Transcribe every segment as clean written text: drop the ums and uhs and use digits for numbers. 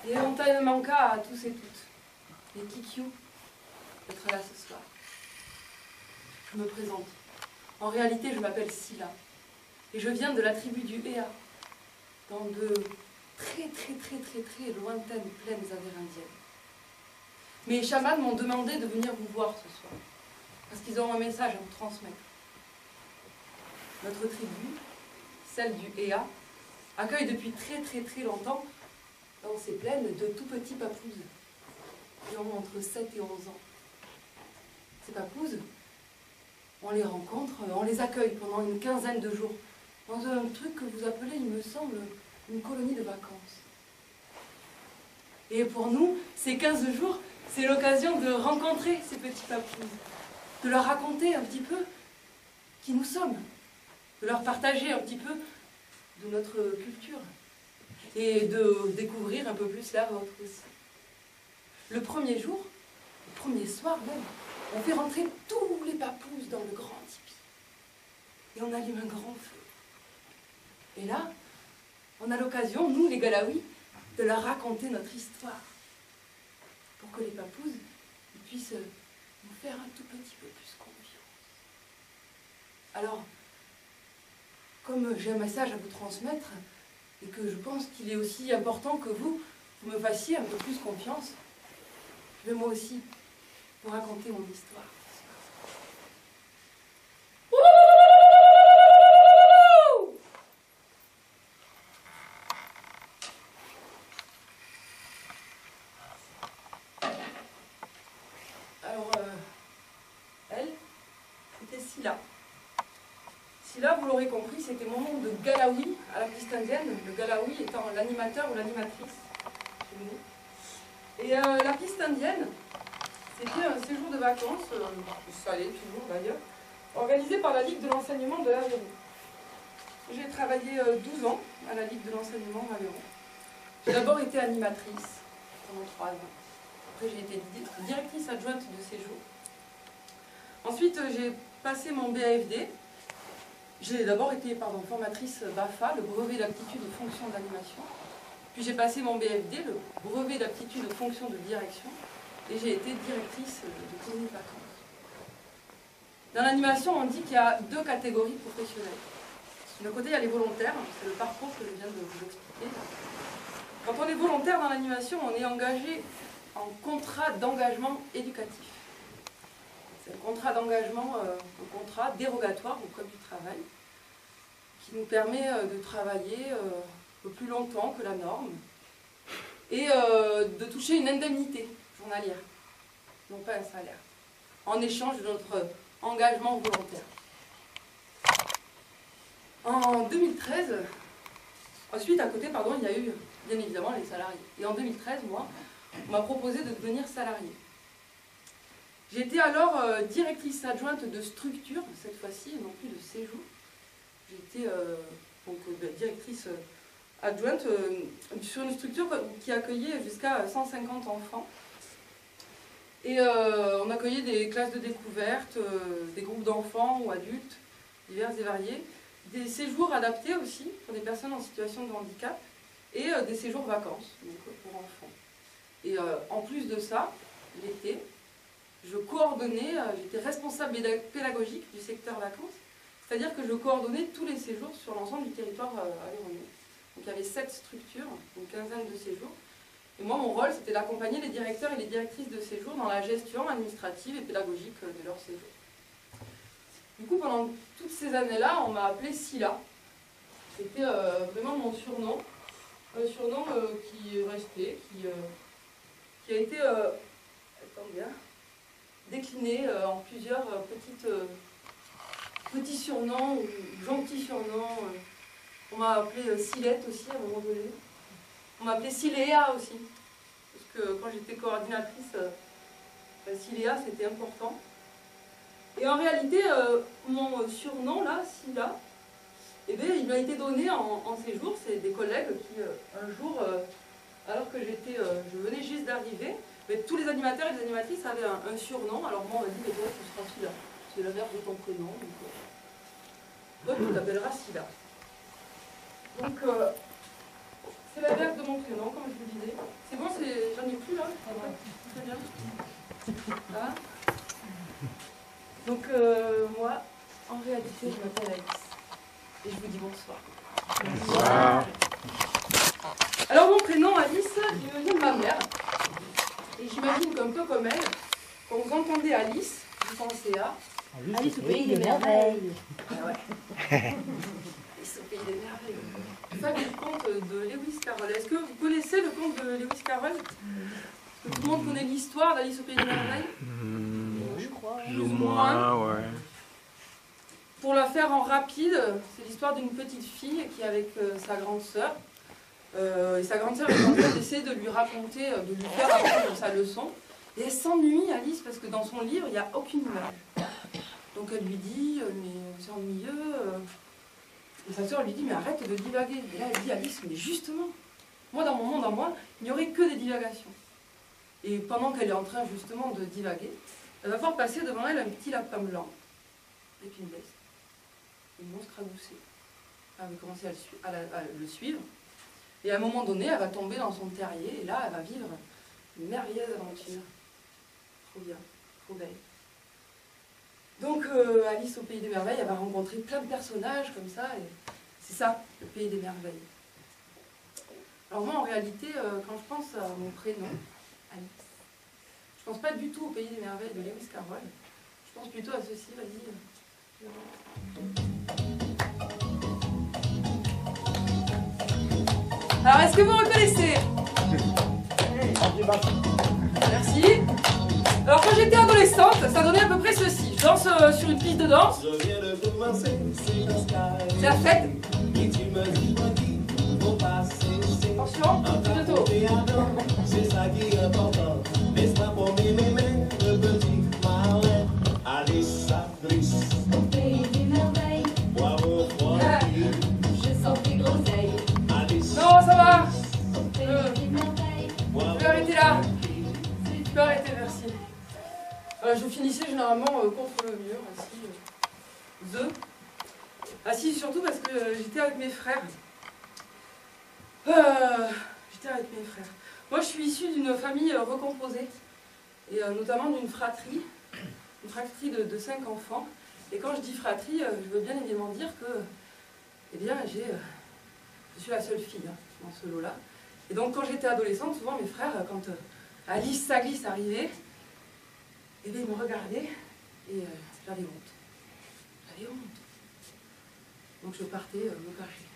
Et on t'a manqué à tous et toutes. Et Kikiou d'être là ce soir. Je me présente. En réalité, je m'appelle Sila. Et je viens de la tribu du Héa, dans de très lointaines plaines amérindiennes. Mes chamans m'ont demandé de venir vous voir ce soir, parce qu'ils ont un message à vous transmettre. Notre tribu, celle du Héa, accueille depuis très longtemps dans ces plaines de tout petits papous qui ont entre 7 et 11 ans. Ces papous, on les rencontre, on les accueille pendant une quinzaine de jours dans un truc que vous appelez, il me semble, une colonie de vacances. Et pour nous, ces 15 jours, c'est l'occasion de rencontrer ces petits papous, de leur raconter un petit peu qui nous sommes, de leur partager un petit peu de notre culture et de découvrir un peu plus la vôtre aussi. Le premier jour, le premier soir même, on fait rentrer tous les papous dans le grand tipi et on allume un grand feu. Et là, on a l'occasion, nous les Galaouis, de leur raconter notre histoire pour que les papous puissent nous faire un tout petit peu plus confiance. Alors, comme j'ai un message à vous transmettre et que je pense qu'il est aussi important que vous me fassiez un peu plus confiance, je vais moi aussi vous raconter mon histoire. Alors, elle, c'était Sila. Sila, vous l'aurez compris, c'était mon nom de Galaoui à la piste indienne, le Galaoui étant l'animateur ou l'animatrice chez nous. Et la piste indienne, c'était un séjour de vacances, ça l'est toujours d'ailleurs, organisé par la Ligue de l'enseignement de l'Aveyron. J'ai travaillé 12 ans à la Ligue de l'enseignement de l'Aveyron. J'ai d'abord été animatrice pendant 3 ans. Après, j'ai été directrice adjointe de séjour. Ensuite, j'ai passé mon BAFD. J'ai d'abord été formatrice BAFA, le brevet d'aptitude aux fonctions d'animation. Puis j'ai passé mon BFD, le brevet d'aptitude aux fonctions de direction. Et j'ai été directrice de colonie de vacances. Dans l'animation, on dit qu'il y a 2 catégories professionnelles. D'un côté, il y a les volontaires, c'est le parcours que je viens de vous expliquer. Quand on est volontaire dans l'animation, on est engagé en contrat d'engagement éducatif. C'est un contrat d'engagement, un contrat dérogatoire au Code du travail, qui nous permet de travailler un peu plus longtemps que la norme et de toucher une indemnité journalière, non pas un salaire, en échange de notre engagement volontaire. En 2013, ensuite à côté, il y a eu bien évidemment les salariés. Et en 2013, moi, on m'a proposé de devenir salarié. J'étais alors directrice adjointe de structure, cette fois-ci, et non plus de séjour. J'étais directrice adjointe sur une structure qui accueillait jusqu'à 150 enfants. Et on accueillait des classes de découverte, des groupes d'enfants ou adultes, divers et variés, des séjours adaptés aussi pour des personnes en situation de handicap, et des séjours vacances, donc pour enfants. Et en plus de ça, l'été, je coordonnais, j'étais responsable pédagogique du secteur vacances, c'est-à-dire que je coordonnais tous les séjours sur l'ensemble du territoire avéronais. Donc il y avait 7 structures, une quinzaine de séjours. Et moi, mon rôle, c'était d'accompagner les directeurs et les directrices de séjour dans la gestion administrative et pédagogique de leur séjour. Du coup, pendant toutes ces années-là, on m'a appelée Sila. C'était vraiment mon surnom. Un surnom qui est resté, qui a été décliné en plusieurs petits surnoms ou gentils surnoms. On m'a appelée Silette aussi à un moment donné. On m'appelait Siléa aussi, parce que quand j'étais coordinatrice, Siléa c'était important. Et en réalité, mon surnom là, Sila, eh bien, il m'a été donné en séjour. C'est des collègues qui, un jour, alors que je venais juste d'arriver, mais tous les animateurs et les animatrices avaient un surnom. Alors moi, on m'a dit, mais toi, tu seras Sila. C'est le verbe de ton prénom. Donc, toi, tu t'appelleras Sila. Donc, C'est l'inverse de mon prénom, comme je vous disais. C'est bon, j'en ai plus là. Très bien. Voilà. Donc, moi, en réalité, je m'appelle Alice. Et je vous dis bonsoir. Bonsoir. Alors, mon prénom, Alice, il me vient de ma mère. Et j'imagine qu'un peu comme elle, quand vous entendez Alice, vous pensez à Alice au pays des merveilles. Ah ouais. Alice au pays des merveilles. Ça, c'est le conte de Lewis Carroll. Est-ce que vous connaissez le conte de Lewis Carroll? Est-ce que tout le monde connaît l'histoire d'Alice au pays des merveilles? Je crois. Plus ou moins, ouais. Pour la faire en rapide, c'est l'histoire d'une petite fille qui est avec sa grande sœur. Et sa grande sœur est en train d'essayer de lui raconter, de lui faire apprendre sa leçon. Et elle s'ennuie, Alice, parce que dans son livre, il n'y a aucune image. Donc elle lui dit, mais c'est ennuyeux. Et sa sœur lui dit, mais arrête de divaguer. Et là, elle dit, Alice, mais justement, moi, dans mon monde, en moi, il n'y aurait que des divagations. Et pendant qu'elle est en train, justement, de divaguer, elle va voir passer devant elle un petit lapin blanc, avec une veste, une monstre ragoûtée. Elle va commencer à le suivre. Et à un moment donné, elle va tomber dans son terrier, et là, elle va vivre une merveilleuse aventure. Trop bien, trop belle. Donc, Alice au Pays des Merveilles, elle va rencontrer plein de personnages comme ça, et c'est ça, le Pays des Merveilles. Alors moi, en réalité, quand je pense à mon prénom, Alice, je pense pas du tout au Pays des Merveilles de Lewis Carroll. Je pense plutôt à ceci, vas-y. Alors, est-ce que vous reconnaissez? Merci. Alors, quand j'étais adolescente, ça donnait à peu près ceci. Je danse sur une piste de danse. C'est la fête. Attention, bientôt. C'est ça qui est important. Laisse-moi pour m'aimer, le petit malin. Alice, Alice. Au pays des merveilles. Bravo, je sens des groseilles. Non, ça va. Tu peux arrêter là. Tu peux arrêter, merci. Je finissais généralement contre le mur, assis surtout parce que j'étais avec mes frères. Moi, je suis issue d'une famille recomposée, et notamment d'une fratrie, de 5 enfants. Et quand je dis fratrie, je veux bien évidemment dire que, eh bien, je suis la seule fille dans ce lot-là. Et donc, quand j'étais adolescente, souvent mes frères, quand Alice Sagliss arrivait, eh bien, ils me regardaient et j'avais honte. J'avais honte. Donc, je partais me cacher.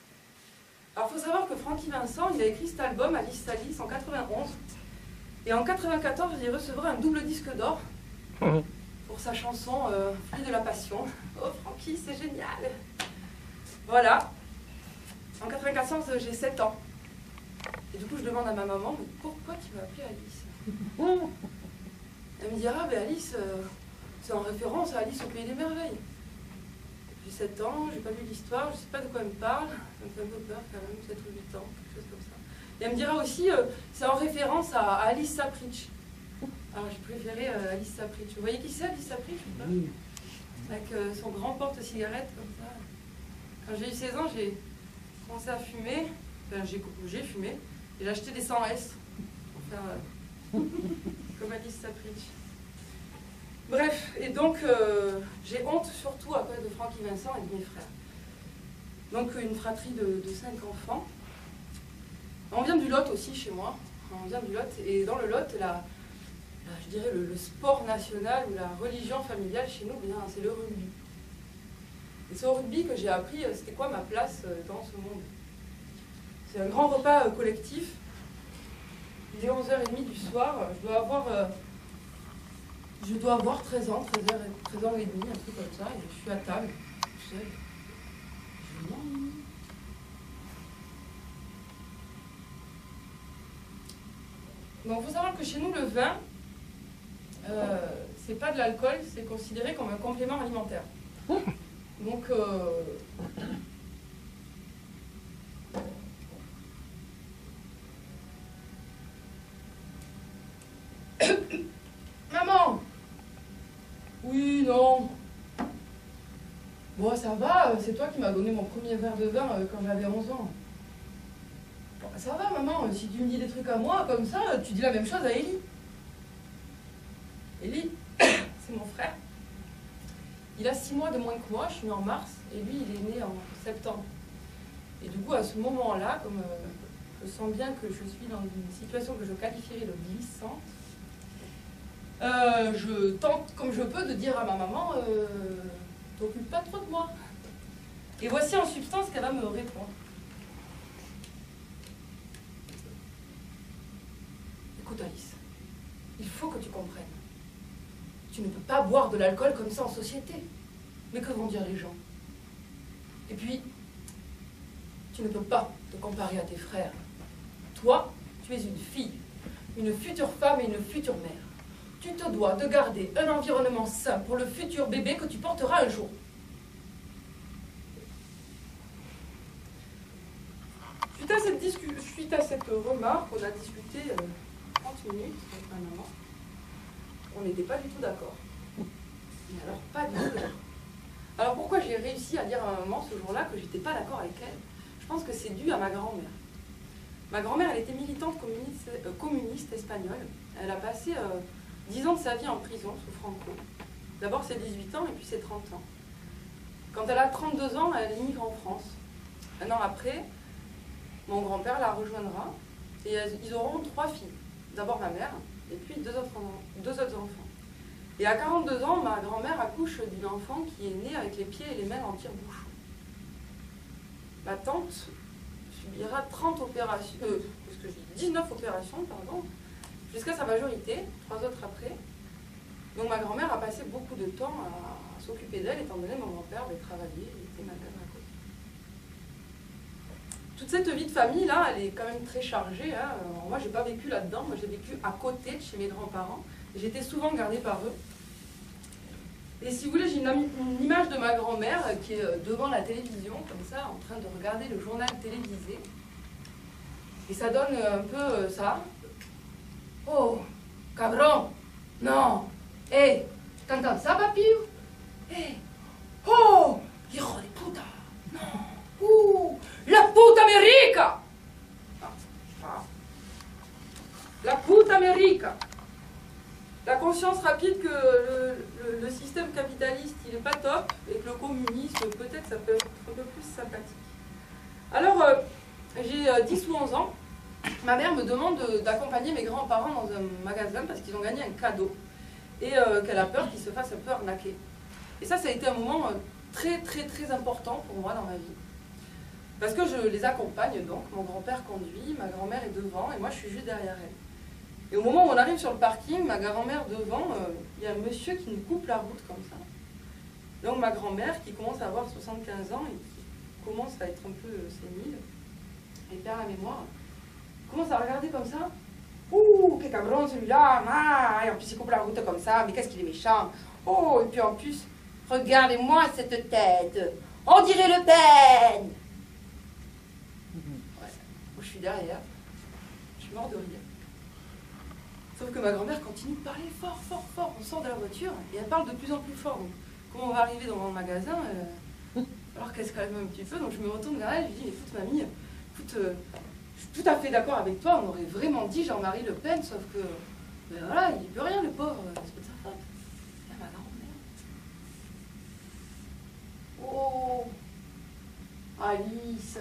Alors, il faut savoir que Francky Vincent, il a écrit cet album, Alice Sagliss, en 91. Et en 94, il recevra un double disque d'or pour sa chanson Fruit de la Passion. Oh, Francky, c'est génial! Voilà. En 94, j'ai 7 ans. Et du coup, je demande à ma maman, mais pourquoi tu m'as appelée Alice? Elle me dira, ben Alice, c'est en référence à Alice au Pays des Merveilles. J'ai 7 ans, j'ai pas lu l'histoire, je sais pas de quoi elle me parle. Ça me fait un peu peur quand même, 7 ou 8 ans, quelque chose comme ça. Et elle me dira aussi, c'est en référence à Alice Sapritch. Alors j'ai préféré Alice Sapritch. Vous voyez qui c'est, Alice Sapritch ou pas? Oui. Avec son grand porte-cigarette comme ça. Quand j'ai eu 16 ans, j'ai commencé à fumer. Enfin, j'ai fumé. Et j'ai acheté des 100S pour faire comme Alice Sapritch. Bref, et donc j'ai honte surtout à cause de Francky Vincent et de mes frères. Donc une fratrie de 5 enfants. On vient du Lot aussi chez moi. On vient du Lot. Et dans le Lot, je dirais le sport national ou la religion familiale chez nous, c'est le rugby. Et c'est au rugby que j'ai appris c'était quoi ma place dans ce monde. C'est un grand repas collectif. Il est 11h30 du soir. Je dois avoir 13 ans, 13 ans et demi, un truc comme ça. Et je suis à table, toute seule. Je m'ennuie. Donc il faut savoir que chez nous, le vin, c'est pas de l'alcool, c'est considéré comme un complément alimentaire. Donc, maman! Oui, non. Bon, ça va, c'est toi qui m'as donné mon premier verre de vin quand j'avais 11 ans. Bon, ça va maman, si tu me dis des trucs à moi comme ça, tu dis la même chose à Élie. Élie, c'est mon frère. Il a 6 mois de moins que moi, je suis née en mars, et lui il est né en septembre. Et du coup à ce moment-là, comme je sens bien que je suis dans une situation que je qualifierais de glissante, je tente comme je peux de dire à ma maman, t'occupe pas trop de moi. Et voici en substance qu'elle va me répondre. Écoute Alice, il faut que tu comprennes. Tu ne peux pas boire de l'alcool comme ça en société. Mais que vont dire les gens? Et puis, tu ne peux pas te comparer à tes frères. Toi, tu es une fille, une future femme et une future mère. Tu te dois de garder un environnement sain pour le futur bébé que tu porteras un jour. Suite à cette remarque, on a discuté 30 minutes avec ma maman. On n'était pas du tout d'accord. Mais alors, pas du tout d'accord. Alors pourquoi j'ai réussi à dire à ma maman ce jour-là que j'étais pas d'accord avec elle? Je pense que c'est dû à ma grand-mère. Ma grand-mère, elle était militante communiste espagnole. Elle a passé 10 ans de sa vie en prison sous Franco. D'abord c'est 18 ans et puis c'est 30 ans. Quand elle a 32 ans, elle émigre en France. Un an après, mon grand-père la rejoindra et ils auront 3 filles. D'abord ma mère et puis deux autres enfants. Et à 42 ans, ma grand-mère accouche d'une enfant qui est née avec les pieds et les mains en tire-bouchon. Ma tante subira 30 opérations, 19 opérations, pardon, jusqu'à sa majorité, 3 autres après. Donc ma grand-mère a passé beaucoup de temps à s'occuper d'elle, étant donné que mon grand-père avait travaillé, il était malade à côté. Toute cette vie de famille là, elle est quand même très chargée. Hein. Moi, j'ai pas vécu là-dedans. Moi, j'ai vécu à côté de chez mes grands-parents. J'étais souvent gardée par eux. Et si vous voulez, j'ai une image de ma grand-mère qui est devant la télévision, comme ça, en train de regarder le journal télévisé. Et ça donne un peu ça. Oh, cabron, non. Hey, t'entends ça, papi? Hey, oh, hijo de puta, non. La puta America! La puta America! La conscience rapide que le système capitaliste, il n'est pas top, et que le communisme, peut-être, ça peut être un peu plus sympathique. Alors, j'ai 10 ou 11 ans, ma mère me demande d'accompagner mes grands-parents dans un magasin parce qu'ils ont gagné un cadeau, et qu'elle a peur qu'ils se fassent un peu arnaquer. Et ça a été un moment très, très, très important pour moi dans ma vie. Parce que je les accompagne donc, mon grand-père conduit, ma grand-mère est devant, et moi je suis juste derrière elle. Et au moment où on arrive sur le parking, ma grand-mère devant, il y a un monsieur qui nous coupe la route comme ça. Donc ma grand-mère, qui commence à avoir 75 ans et qui commence à être un peu sénile, et perd la mémoire, commence à regarder comme ça. Ouh, quel cabron celui-là, ah, et en plus il coupe la route comme ça, mais qu'est-ce qu'il est méchant. Oh, et puis en plus, regardez-moi cette tête, on dirait Le Pen. Ouais, je suis derrière, je suis mort de rire. Sauf que ma grand-mère continue de parler fort, fort, fort. On sort de la voiture et elle parle de plus en plus fort. Donc, quand on va arriver dans le magasin, alors qu'elle se calme un petit peu, donc je me retourne vers elle et je lui dis, écoute mamie, écoute, je suis tout à fait d'accord avec toi, on aurait vraiment dit Jean-Marie Le Pen, sauf que, ben voilà, il peut rien le pauvre, c'est pas de sa faute. Et ma grand-mère. Oh, Alice,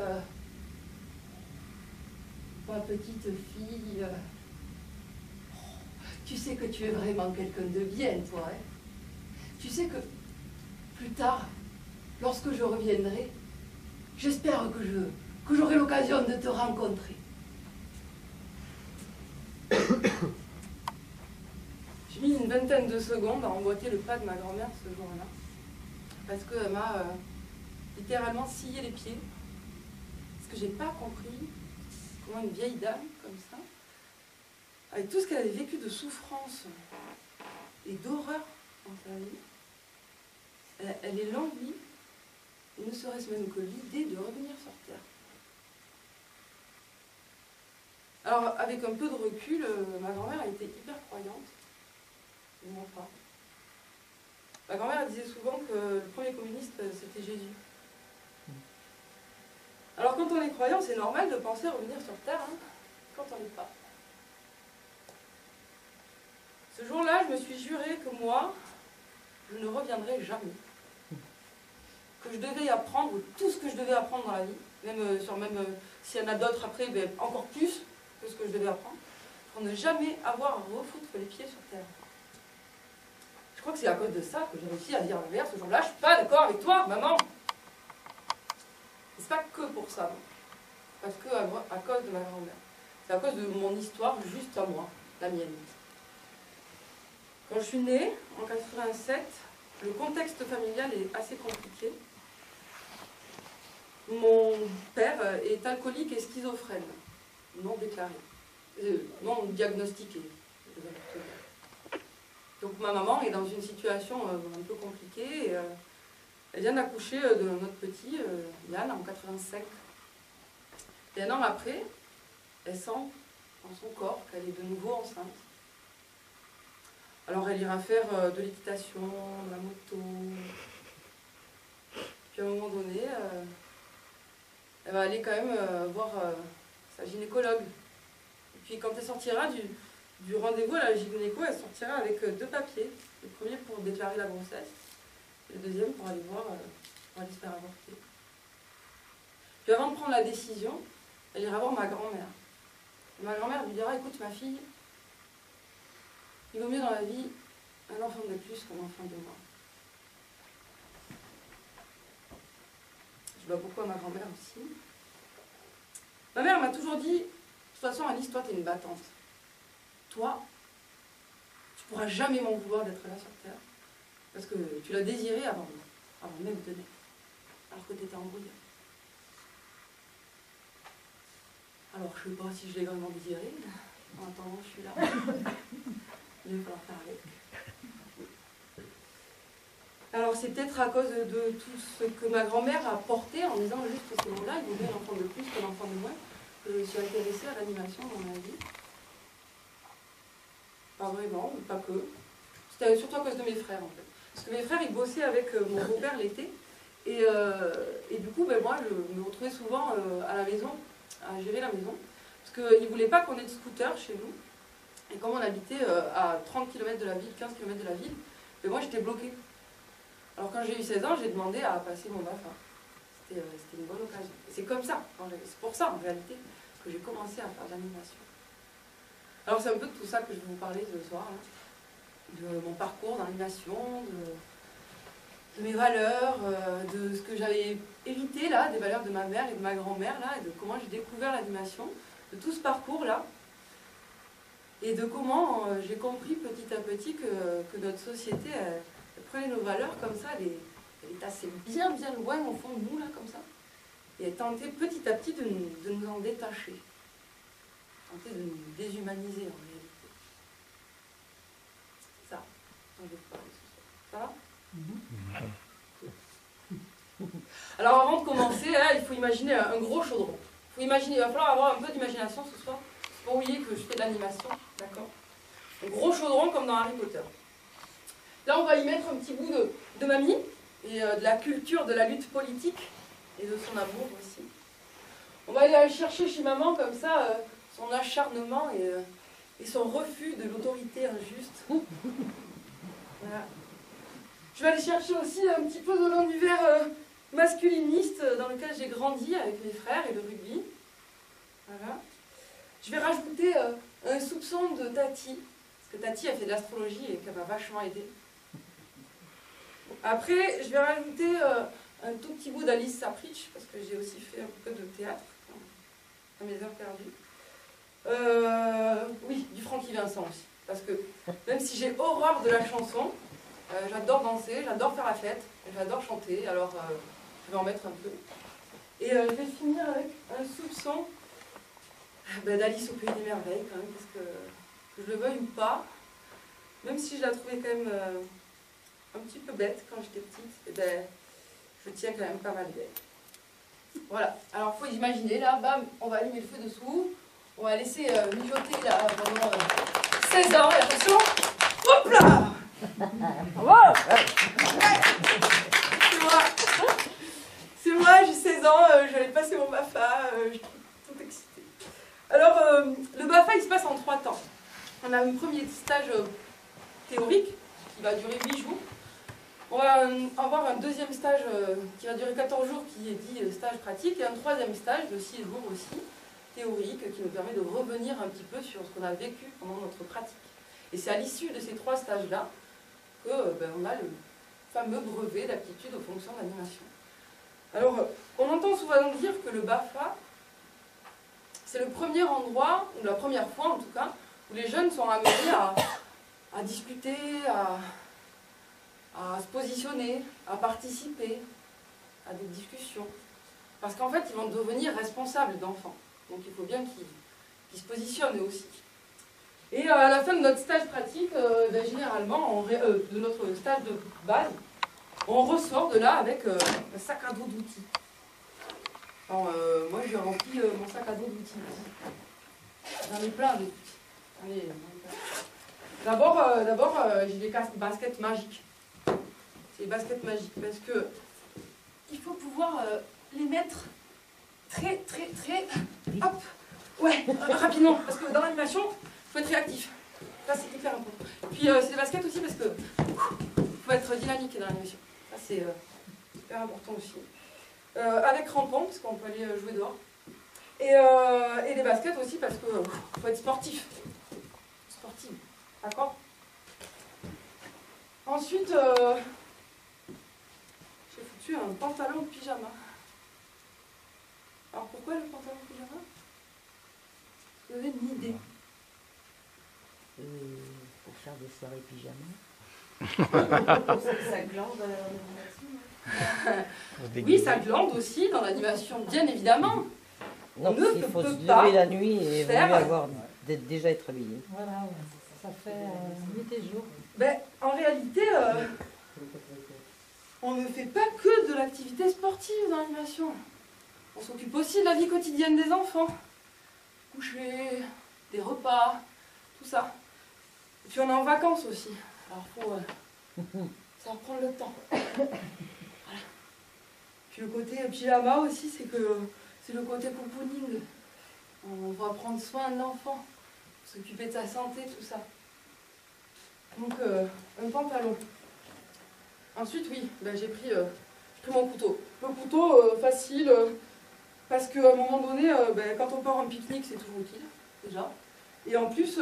ma petite fille. Tu sais que tu es vraiment quelqu'un de bien, toi. Hein? Tu sais que plus tard, lorsque je reviendrai, j'espère que j'aurai l'occasion de te rencontrer. J'ai mis une vingtaine de secondes à emboîter le pas de ma grand-mère ce jour-là, parce qu'elle m'a littéralement scié les pieds, parce que j'ai pas compris comment une vieille dame comme ça, avec tout ce qu'elle avait vécu de souffrance et d'horreur dans sa vie, elle est l'envie, ne serait-ce même que l'idée de revenir sur Terre. Alors, avec un peu de recul, ma grand-mère a été hyper croyante, et mon frère. Ma grand-mère disait souvent que le premier communiste, c'était Jésus. Alors quand on est croyant, c'est normal de penser revenir sur Terre, hein, quand on n'est pas. Ce jour-là, je me suis juré que moi, je ne reviendrai jamais. Que je devais apprendre tout ce que je devais apprendre dans la vie, même s'il y en a d'autres après, ben, encore plus que ce que je devais apprendre, pour ne jamais avoir à refoutre les pieds sur Terre. Je crois que c'est à cause de ça que j'ai réussi à dire l'inverse ce jour-là. Je suis pas d'accord avec toi, maman. C'est pas que pour ça, non. Parce que à cause de ma grand-mère. C'est à cause de mon histoire juste à moi, la mienne. Quand je suis née, en 87, le contexte familial est assez compliqué. Mon père est alcoolique et schizophrène, non déclaré, non diagnostiqué. Donc ma maman est dans une situation un peu compliquée. Elle vient d'accoucher de notre petit, Yann, en 85. Et un an après, elle sent dans son corps qu'elle est de nouveau enceinte. Alors elle ira faire de l'équitation, de la moto. Puis à un moment donné, elle va aller quand même voir sa gynécologue. Et puis quand elle sortira du rendez-vous à la gynéco, elle sortira avec 2 papiers. Le premier pour déclarer la grossesse, et le deuxième pour aller voir, pour aller se faire avorter. Puis avant de prendre la décision, elle ira voir ma grand-mère. Et ma grand-mère lui dira, écoute ma fille, il vaut mieux dans la vie un enfant de plus qu'un enfant de moins. Je dois beaucoup à ma grand-mère aussi. Ma mère m'a toujours dit, de toute façon Alice, toi t'es une battante. Toi, tu pourras jamais m'en vouloir d'être là sur Terre. Parce que tu l'as désiré avant même de naître. Alors que tu étais embrouillée. Alors je ne sais pas si je l'ai vraiment désiré. En attendant, je suis là. Il va falloir faire avec. Alors c'est peut-être à cause de tout ce que ma grand-mère a porté en disant juste ces mots-là, il vaut mieux un enfant de plus qu'un enfant de moins, que je me suis intéressée à l'animation dans ma vie. Pas vraiment, mais pas que. C'était surtout à cause de mes frères en fait. Parce que mes frères ils bossaient avec mon beau-père l'été. Et du coup, ben, moi je me retrouvais souvent à la maison, à gérer la maison. Parce qu'ils ne voulaient pas qu'on ait de scooter chez nous. Et comme on habitait à 30 km de la ville, 15 km de la ville, ben, moi j'étais bloquée. Alors quand j'ai eu 16 ans, j'ai demandé à passer mon BAFA. C'était une bonne occasion. Et c'est comme ça, c'est pour ça en réalité, que j'ai commencé à faire de l'animation. Alors c'est un peu de tout ça que je vais vous parler ce soir, hein. De mon parcours d'animation, de mes valeurs, de ce que j'avais hérité là, des valeurs de ma mère et de ma grand-mère là, et de comment j'ai découvert l'animation, de tout ce parcours là, et de comment j'ai compris petit à petit que notre société elle prenait nos valeurs comme ça, elle est assez bien loin au fond de nous là comme ça, et elle tentait petit à petit de nous en détacher. Tenter de nous déshumaniser en réalité. C'est ça dont je vais vous parler ce soir. Ça va ? Alors avant de commencer, là, il faut imaginer un gros chaudron. Il va falloir avoir un peu d'imagination ce soir. Pour vous voyez que je fais de l'animation, d'accord ? Un gros chaudron comme dans Harry Potter. Là on va y mettre un petit bout de mamie et de la culture de la lutte politique et de son amour aussi. On va aller chercher chez maman comme ça son acharnement et son refus de l'autorité injuste. Voilà. Je vais aller chercher aussi un petit peu de l'univers masculiniste dans lequel j'ai grandi avec mes frères et le rugby. Voilà. Je vais rajouter un soupçon de Tati, parce que Tati a fait de l'astrologie et qu'elle m'a vachement aidée. Après, je vais rajouter un tout petit bout d'Alice Sapritch, parce que j'ai aussi fait un peu de théâtre à mes heures perdues. Oui, du Francky Vincent aussi. Parce que même si j'ai horreur de la chanson, j'adore danser, j'adore faire la fête, j'adore chanter, alors je vais en mettre un peu. Et je vais finir avec un soupçon d'Alice au Pays des Merveilles, quand même, parce que je le veuille ou pas, même si je la trouvais quand même un petit peu bête quand j'étais petite, et ben, je tiens quand même pas mal d'elle. Voilà, alors il faut imaginer, là, bam, on va allumer le feu dessous. On va laisser mijoter là pendant 16 ans, et attention, hop là! Wow! C'est moi, j'ai 16 ans, j'allais passer mon BAFA. On a un premier stage théorique qui va durer 8 jours. On va avoir un deuxième stage qui va durer 14 jours qui est dit stage pratique et un troisième stage de 6 jours aussi, théorique, qui nous permet de revenir un petit peu sur ce qu'on a vécu pendant notre pratique. Et c'est à l'issue de ces 3 stages-là que on a le fameux brevet d'aptitude aux fonctions d'animation. Alors, on entend souvent dire que le BAFA, c'est le premier endroit, ou la première fois en tout cas, où les jeunes sont amenés à discuter, à se positionner, à participer à des discussions. Parce qu'en fait, ils vont devenir responsables d'enfants. Donc il faut bien qu'ils se positionnent eux aussi. Et à la fin de notre stage pratique, généralement, de notre stage de base, on ressort de là avec un sac à dos d'outils. Alors, moi, j'ai rempli mon sac à dos d'outils. J'en ai plein d'outils. D'abord, j'ai des baskets magiques. C'est les baskets magiques parce que il faut pouvoir les mettre très, hop, ouais, rapidement. Parce que dans l'animation, il faut être réactif. Ça, c'est hyper important. Puis, c'est des baskets aussi parce que faut être dynamique dans l'animation. Ça, c'est super important aussi. Avec crampons, parce qu'on peut aller jouer dehors. Et des baskets aussi parce que faut être sportif. Sportive. D'accord? Ensuite, j'ai foutu un pantalon de pyjama. Alors pourquoi le pantalon de pyjama? Vous avez une idée? Pour faire des soirées pyjama. Ça glande dans l'animation. Oui, ça glande aussi dans l'animation, bien évidemment. Non, il faut se lever la nuit et vaut mieux déjà être habillé. Voilà, ça fait nuit et jour. Ben, en réalité, on ne fait pas que de l'activité sportive dans l'animation. On s'occupe aussi de la vie quotidienne des enfants. Coucher, des repas, tout ça. Et puis on est en vacances aussi. Alors ça va prendre le temps. Voilà. Puis le côté pyjama aussi, c'est le côté pouponing. On va prendre soin de l'enfant, s'occuper de sa santé, tout ça. Donc un pantalon. Ensuite, oui, j'ai pris mon couteau. Le couteau, facile, parce qu'à un moment donné, quand on part en pique-nique, c'est toujours utile, déjà. Et en plus,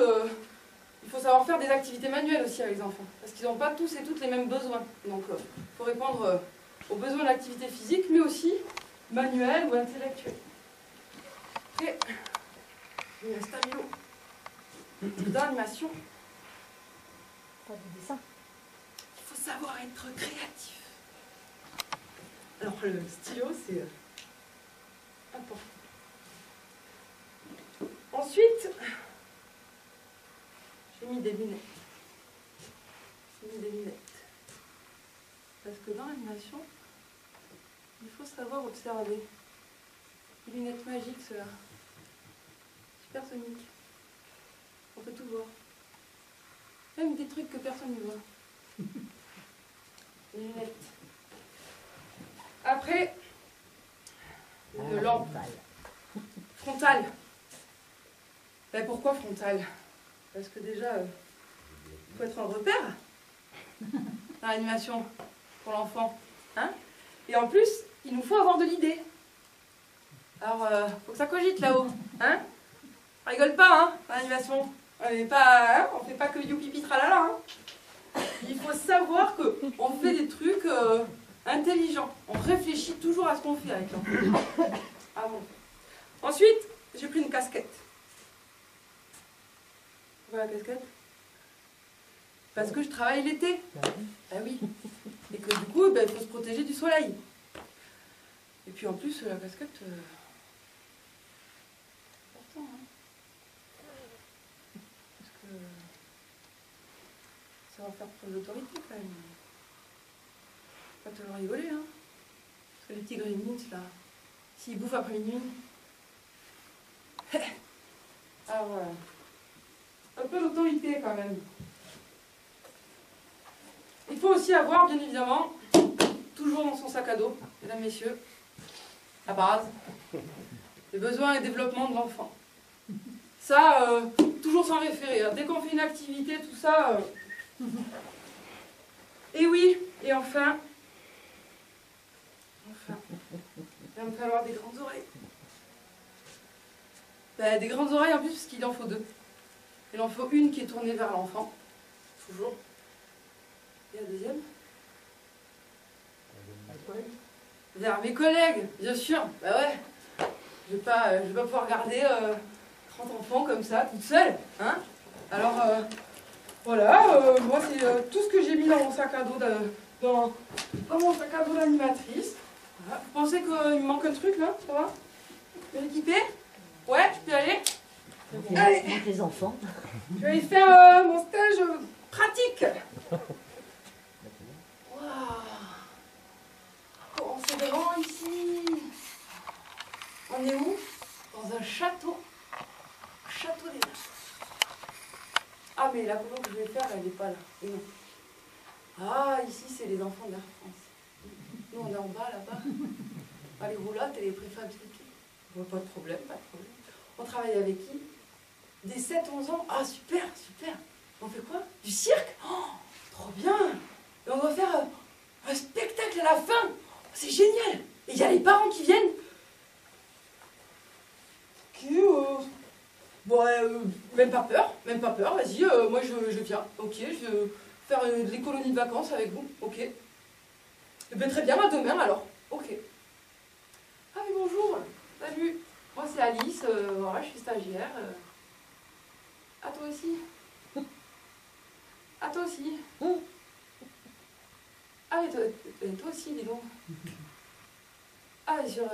il faut savoir faire des activités manuelles aussi avec les enfants, parce qu'ils n'ont pas tous et toutes les mêmes besoins. Donc, il faut répondre aux besoins d'activité physique, mais aussi manuelle ou intellectuelle. Après, il y a un stabilo d'animation. Pas de dessin. Il faut savoir être créatif. Alors, le stylo, c'est important. Ensuite, j'ai mis des lunettes. Parce que dans l'animation, il faut savoir observer. Les lunettes magiques, ceux-là. Supersoniques. On peut tout voir. Même des trucs que personne ne voit. Les lunettes. Après, une lampe. Frontale. Ben pourquoi frontale? Parce que déjà, il faut être un repère dans l'animation pour l'enfant. Hein? Et en plus, il nous faut avoir de l'idée. Alors, faut que ça cogite là-haut. Hein? On rigole pas, hein, dans l'animation. On ne fait pas que youpipi tralala. Hein? Il faut savoir qu'on fait des trucs intelligents. On réfléchit toujours à ce qu'on fait avec l'enfant. Ah bon. Ensuite, j'ai pris une casquette. Pourquoi la casquette? Parce que je travaille l'été. Ah oui. Et que du coup, il faut se protéger du soleil. Et puis en plus, la casquette, c'est important. Hein. Parce que ça va faire preuve d'autorité quand même. Faut pas toujours rigoler. Hein. Parce que les petits gremlins, là, s'ils bouffent après minuit. Alors voilà. Un peu d'autorité quand même. Il faut aussi avoir, bien évidemment, toujours dans son sac à dos, mesdames, messieurs, la base, les besoins et développement de l'enfant. Ça, toujours sans référer. Hein. Dès qu'on fait une activité, tout ça... Et oui, et enfin... Il va me falloir des grandes oreilles. Ben, des grandes oreilles en plus, parce qu'il en faut deux. Il en faut une qui est tournée vers l'enfant, toujours. Et la deuxième? Vers mes collègues, bien sûr. Ben ouais. Je vais pas pouvoir garder 30 enfants comme ça, toute seule. Hein? Alors, voilà, moi c'est tout ce que j'ai mis dans mon sac à dos dans mon sac à dos d'animatrice. Voilà. Vous pensez qu'il me manque un truc là? Ça va? Je vais l'équiper? Ouais, je peux y aller? Allez. Avec les enfants. Je vais aller faire mon stage pratique. Waouh! Comment c'est grand ici! On est où? Dans un château. Château des Nains. Ah, mais la photo que je vais faire, elle n'est pas là. Et non. Ah, ici, c'est les enfants d'Air France. Nous, on est en bas, là-bas. Ah, les roulottes et les préfabriqués. Pas de problème, pas de problème. On travaille avec qui? Des 7-11 ans. Ah, super, super. On fait quoi? Du cirque? Oh, trop bien. Et on doit faire un spectacle à la fin. C'est génial. Et il y a les parents qui viennent. Même pas peur, vas-y, moi je viens, ok, je vais faire des colonies de vacances avec vous, ok. Et bien très bien, à demain alors, ok. Ah mais bonjour, salut, moi c'est Alice, voilà, je suis stagiaire. À toi aussi. À toi aussi. Ah et toi aussi, dis donc. Ah et sur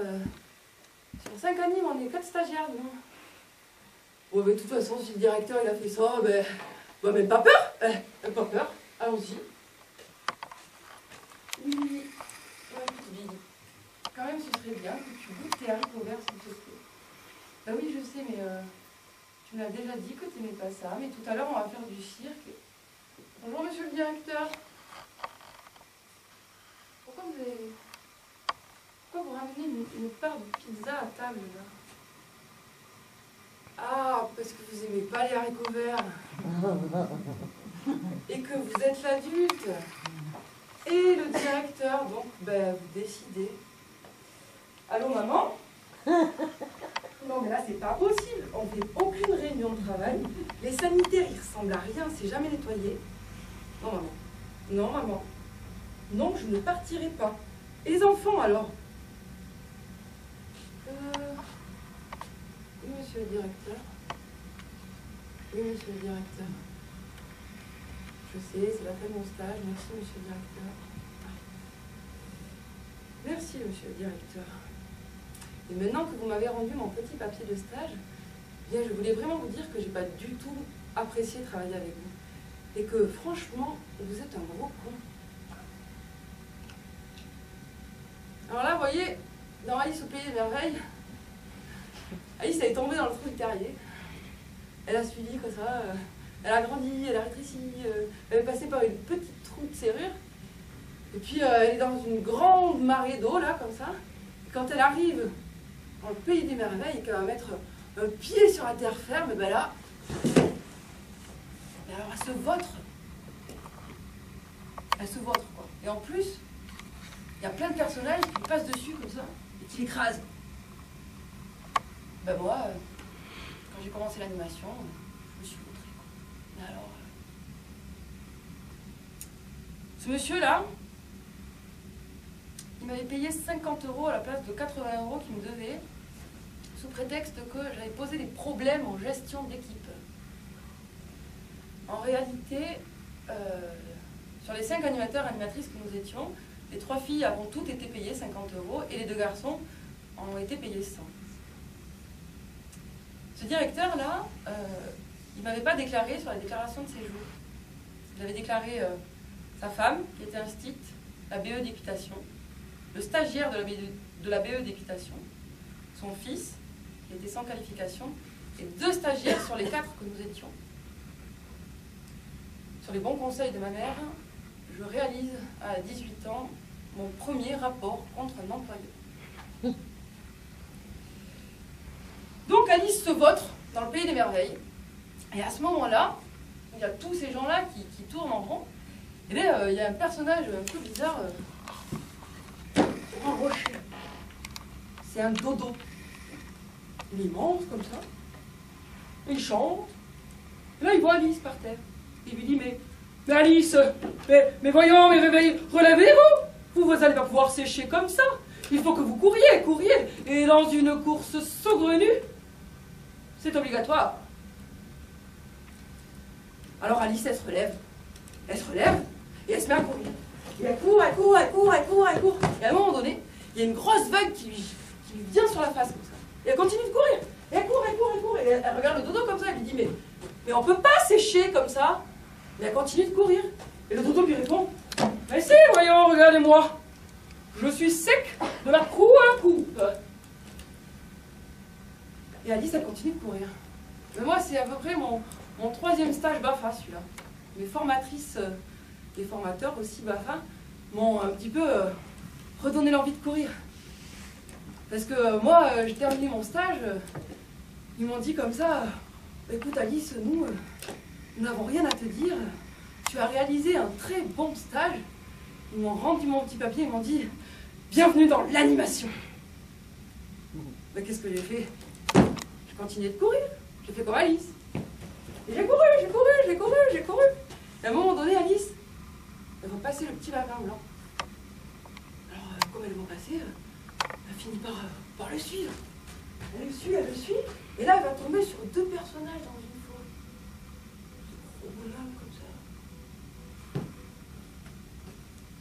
5 animes, on est 4 stagiaires, dis donc. Ouais, mais de toute façon, si le directeur il a fait ça, ben même pas peur, même pas peur, allons-y. Oui, quand même, ce serait bien que tu goûtes tes haricots verts, s'il te plaît. Bah oui, je sais, mais tu m'as déjà dit que tu n'aimais pas ça, mais tout à l'heure, on va faire du cirque. Bonjour, monsieur le directeur. Pourquoi vous ramenez une part de pizza à table, là? Ah, parce que vous n'aimez pas les haricots verts. Et que vous êtes l'adulte. Et le directeur, donc, ben, vous décidez. Allô, maman? Non, mais là, c'est pas possible. On fait aucune réunion de travail. Les sanitaires, ils ressemblent à rien, c'est jamais nettoyé. Non, maman. Non, maman. Non, je ne partirai pas. Et les enfants, alors? Oui, monsieur le directeur. Oui, monsieur le directeur. Je sais, c'est la fin de mon stage. Merci, monsieur le directeur. Merci, monsieur le directeur. Et maintenant que vous m'avez rendu mon petit papier de stage, bien, je voulais vraiment vous dire que j'ai pas du tout apprécié travailler avec vous. Et que, franchement, vous êtes un gros con. Alors là, vous voyez, dans Alice au Pays des Merveilles, Alice, elle est tombée dans le trou du terrier. Elle a suivi comme ça, elle a grandi, elle a rétréci, elle est passée par une petite trou de serrure. Et puis elle est dans une grande marée d'eau, là, comme ça. Et quand elle arrive dans le Pays des Merveilles et qu'elle va mettre un pied sur la terre ferme, et ben là, et alors elle se vautre. Elle se vautre, quoi. Et en plus, il y a plein de personnages qui passent dessus comme ça et qui l'écrasent. Ben moi, quand j'ai commencé l'animation, je me suis vautrée. Mais alors, ce monsieur-là, il m'avait payé 50 € à la place de 80 € qu'il me devait, sous prétexte que j'avais posé des problèmes en gestion d'équipe. En réalité, sur les 5 animateurs et animatrices que nous étions, les 3 filles avons toutes été payées 50 € et les 2 garçons ont été payés 100. Ce directeur-là, il ne m'avait pas déclaré sur la déclaration de séjour. Il avait déclaré sa femme, qui était instite, la BE d'équitation, le stagiaire de la BE d'équitation, son fils, qui était sans qualification, et 2 stagiaires sur les 4 que nous étions. Sur les bons conseils de ma mère, je réalise à 18 ans mon premier rapport contre un employeur. Donc Alice se vautre dans le Pays des Merveilles. Et à ce moment-là, il y a tous ces gens-là qui tournent en rond. Et là, il y a un personnage un peu bizarre, un rocher. C'est un dodo. Il est immense comme ça. Il chante. Et là, il voit Alice par terre. Il lui dit, mais Alice, mais voyons, mais relevez-vous. Vous n'allez pas pouvoir sécher comme ça. Il faut que vous couriez. Et dans une course saugrenue, c'est obligatoire. Alors Alice, elle se relève. Et elle se met à courir. Et elle court. Et à un moment donné, il y a une grosse vague qui lui vient sur la face comme ça. Et elle continue de courir. Et elle court. Et elle regarde le dodo comme ça. Elle lui dit, mais on peut pas sécher comme ça. Mais elle continue de courir. Et le dodo lui répond, mais si, voyons, regardez-moi. Je suis sec de la proue à la coupe. Et Alice, elle continue de courir. Mais moi, c'est à peu près mon 3e stage BAFA, celui-là. Mes formatrices et formateurs aussi BAFA m'ont un petit peu redonné l'envie de courir. Parce que moi, j'ai terminé mon stage, ils m'ont dit comme ça, écoute Alice, nous n'avons rien à te dire, tu as réalisé un très bon stage. Ils m'ont rendu mon petit papier, ils m'ont dit, bienvenue dans l'animation. Mais qu'est-ce que j'ai fait? J'ai continué de courir, j'ai fait comme Alice. Et j'ai couru. Et à un moment donné, Alice, elle va passer le petit lapin blanc. Alors, comme elle va passer, elle finit par le suivre. Elle le suit. Et là, elle va tomber sur 2 personnages dans une forêt. C'est trop bonhomme comme ça.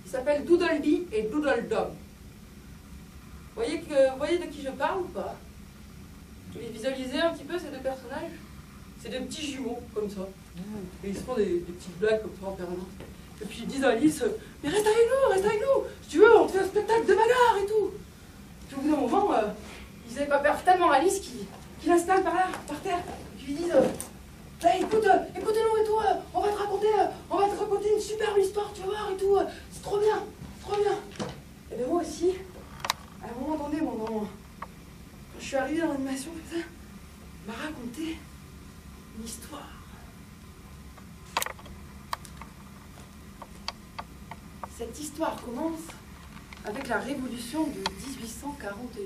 Ils s'appellent Doodleby et Doodledum. Vous voyez de qui je parle ou pas? Vous les visualisez un petit peu, ces 2 personnages? C'est des petits jumeaux, comme ça. Et ils se font des petites blagues comme ça en permanence. Et puis ils disent à Alice, mais reste avec nous, si tu veux, on te fait un spectacle de bagarre et tout. Puis au bout d'un moment, ils n'avaient pas peur tellement Alice qui l'installe par là, par terre. Et puis ils disent, hey, écoute-nous et tout, on va te raconter une superbe histoire, tu vas voir et tout, c'est trop bien. Et bien moi aussi, à un moment donné, quand je suis arrivée dans l'animation comme ça, m'a raconté une histoire. Cette histoire commence avec la révolution de 1841,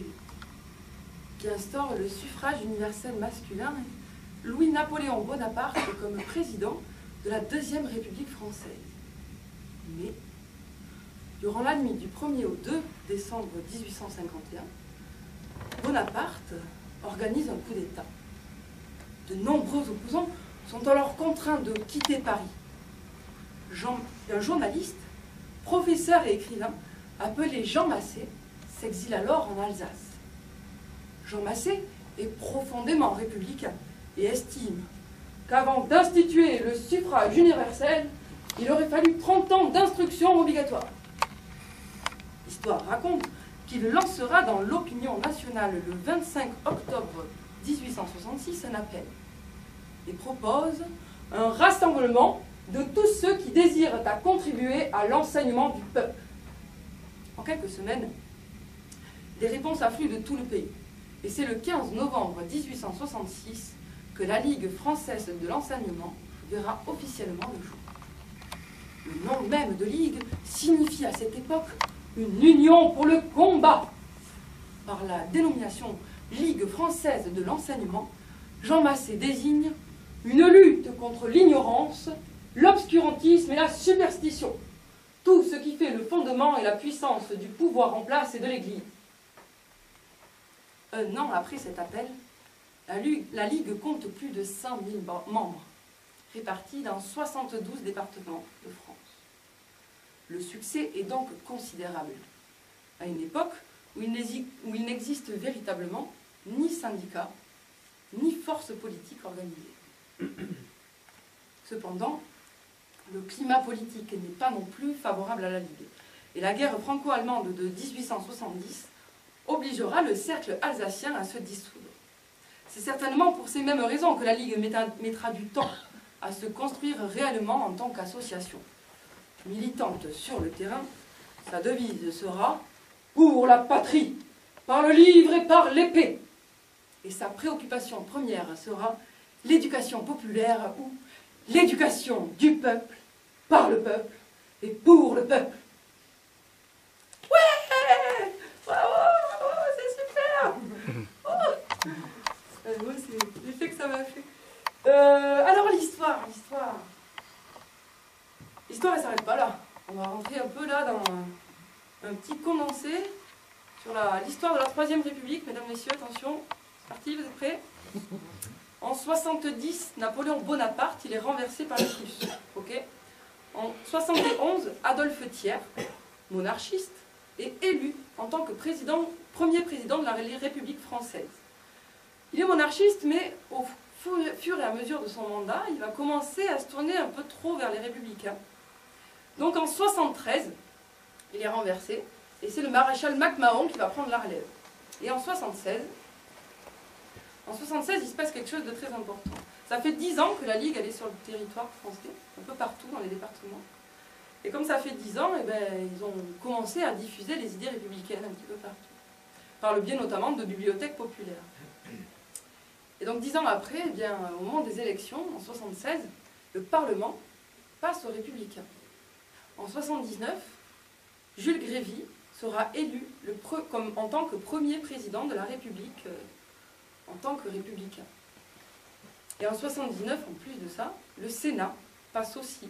qui instaure le suffrage universel masculin, Louis-Napoléon Bonaparte comme président de la Deuxième République française. Mais, durant la nuit du 1er au 2 décembre 1851, Bonaparte organise un coup d'État. De nombreux opposants sont alors contraints de quitter Paris. Un journaliste, professeur et écrivain, appelé Jean Massé, s'exile alors en Alsace. Jean Massé est profondément républicain et estime qu'avant d'instituer le suffrage universel, il aurait fallu 30 ans d'instruction obligatoire. L'histoire raconte qu'il lancera dans l'opinion nationale le 25 octobre 1866 un appel et propose un rassemblement de tous ceux qui désirent à contribuer à l'enseignement du peuple. En quelques semaines, des réponses affluent de tout le pays. Et c'est le 15 novembre 1866 que la Ligue française de l'enseignement verra officiellement le jour. Le nom même de Ligue signifie à cette époque une union pour le combat. Par la dénomination Ligue française de l'enseignement, Jean Massé désigne une lutte contre l'ignorance, l'obscurantisme et la superstition. Tout ce qui fait le fondement et la puissance du pouvoir en place et de l'Église. Un an après cet appel, la Ligue compte plus de 100 000 membres, répartis dans 72 départements de France. Le succès est donc considérable, à une époque où il n'existe véritablement ni syndicat, ni force politique organisée. Cependant, le climat politique n'est pas non plus favorable à la Ligue. Et la guerre franco-allemande de 1870 obligera le cercle alsacien à se dissoudre. C'est certainement pour ces mêmes raisons que la Ligue mettra du temps à se construire réellement en tant qu'association. Militante sur le terrain, sa devise sera « Pour la patrie, par le livre et par l'épée ». Et sa préoccupation première sera l'éducation populaire ou l'éducation du peuple, par le peuple et pour le peuple. Ouais! Bravo, bravo, c'est super! Oh. Moi, c'est l'effet que ça m'a fait. Alors l'histoire, elle s'arrête pas là. On va rentrer un peu là dans un petit condensé sur l'histoire de la Troisième République, mesdames, messieurs, attention, c'est parti, vous êtes prêts? En 70, Napoléon Bonaparte, il est renversé par les Russes. Okay, en 71, Adolphe Thiers, monarchiste, est élu en tant que premier président de la République française. Il est monarchiste, mais au fur et à mesure de son mandat, il va commencer à se tourner un peu trop vers les républicains. Donc en 73, il est renversé, et c'est le maréchal MacMahon qui va prendre la relève. Et en 76, il se passe quelque chose de très important. Ça fait 10 ans que la Ligue elle est sur le territoire français, un peu partout dans les départements. Et comme ça fait 10 ans, eh ben, ils ont commencé à diffuser les idées républicaines un petit peu partout. Par le biais notamment de bibliothèques populaires. Et donc 10 ans après, eh bien, au moment des élections, en 76, le Parlement passe aux républicains. En 79, Jules Grévy sera élu en tant que premier président de la République en tant que républicain. Et en 79, en plus de ça, le Sénat passe aussi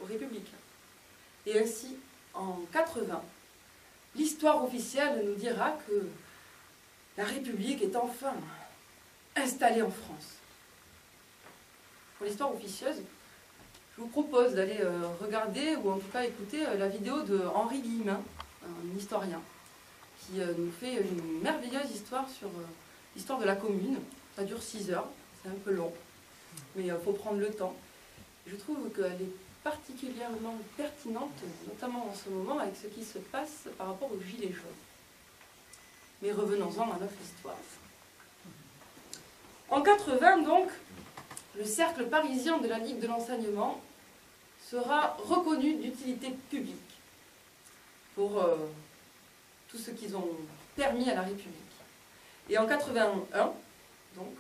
aux républicains. Et ainsi, en 80, l'histoire officielle nous dira que la République est enfin installée en France. Pour l'histoire officieuse, je vous propose d'aller regarder, ou en tout cas écouter, la vidéo de Henri Guillemin, un historien, qui nous fait une merveilleuse histoire sur l'histoire de la commune. Ça dure 6 heures, c'est un peu long, mais il faut prendre le temps. Je trouve qu'elle est particulièrement pertinente, notamment en ce moment, avec ce qui se passe par rapport aux Gilets jaunes. Mais revenons-en à notre histoire. En 80, donc, le cercle parisien de la Ligue de l'enseignement sera reconnu d'utilité publique pour tout ce qu'ils ont permis à la République. Et en 81, donc,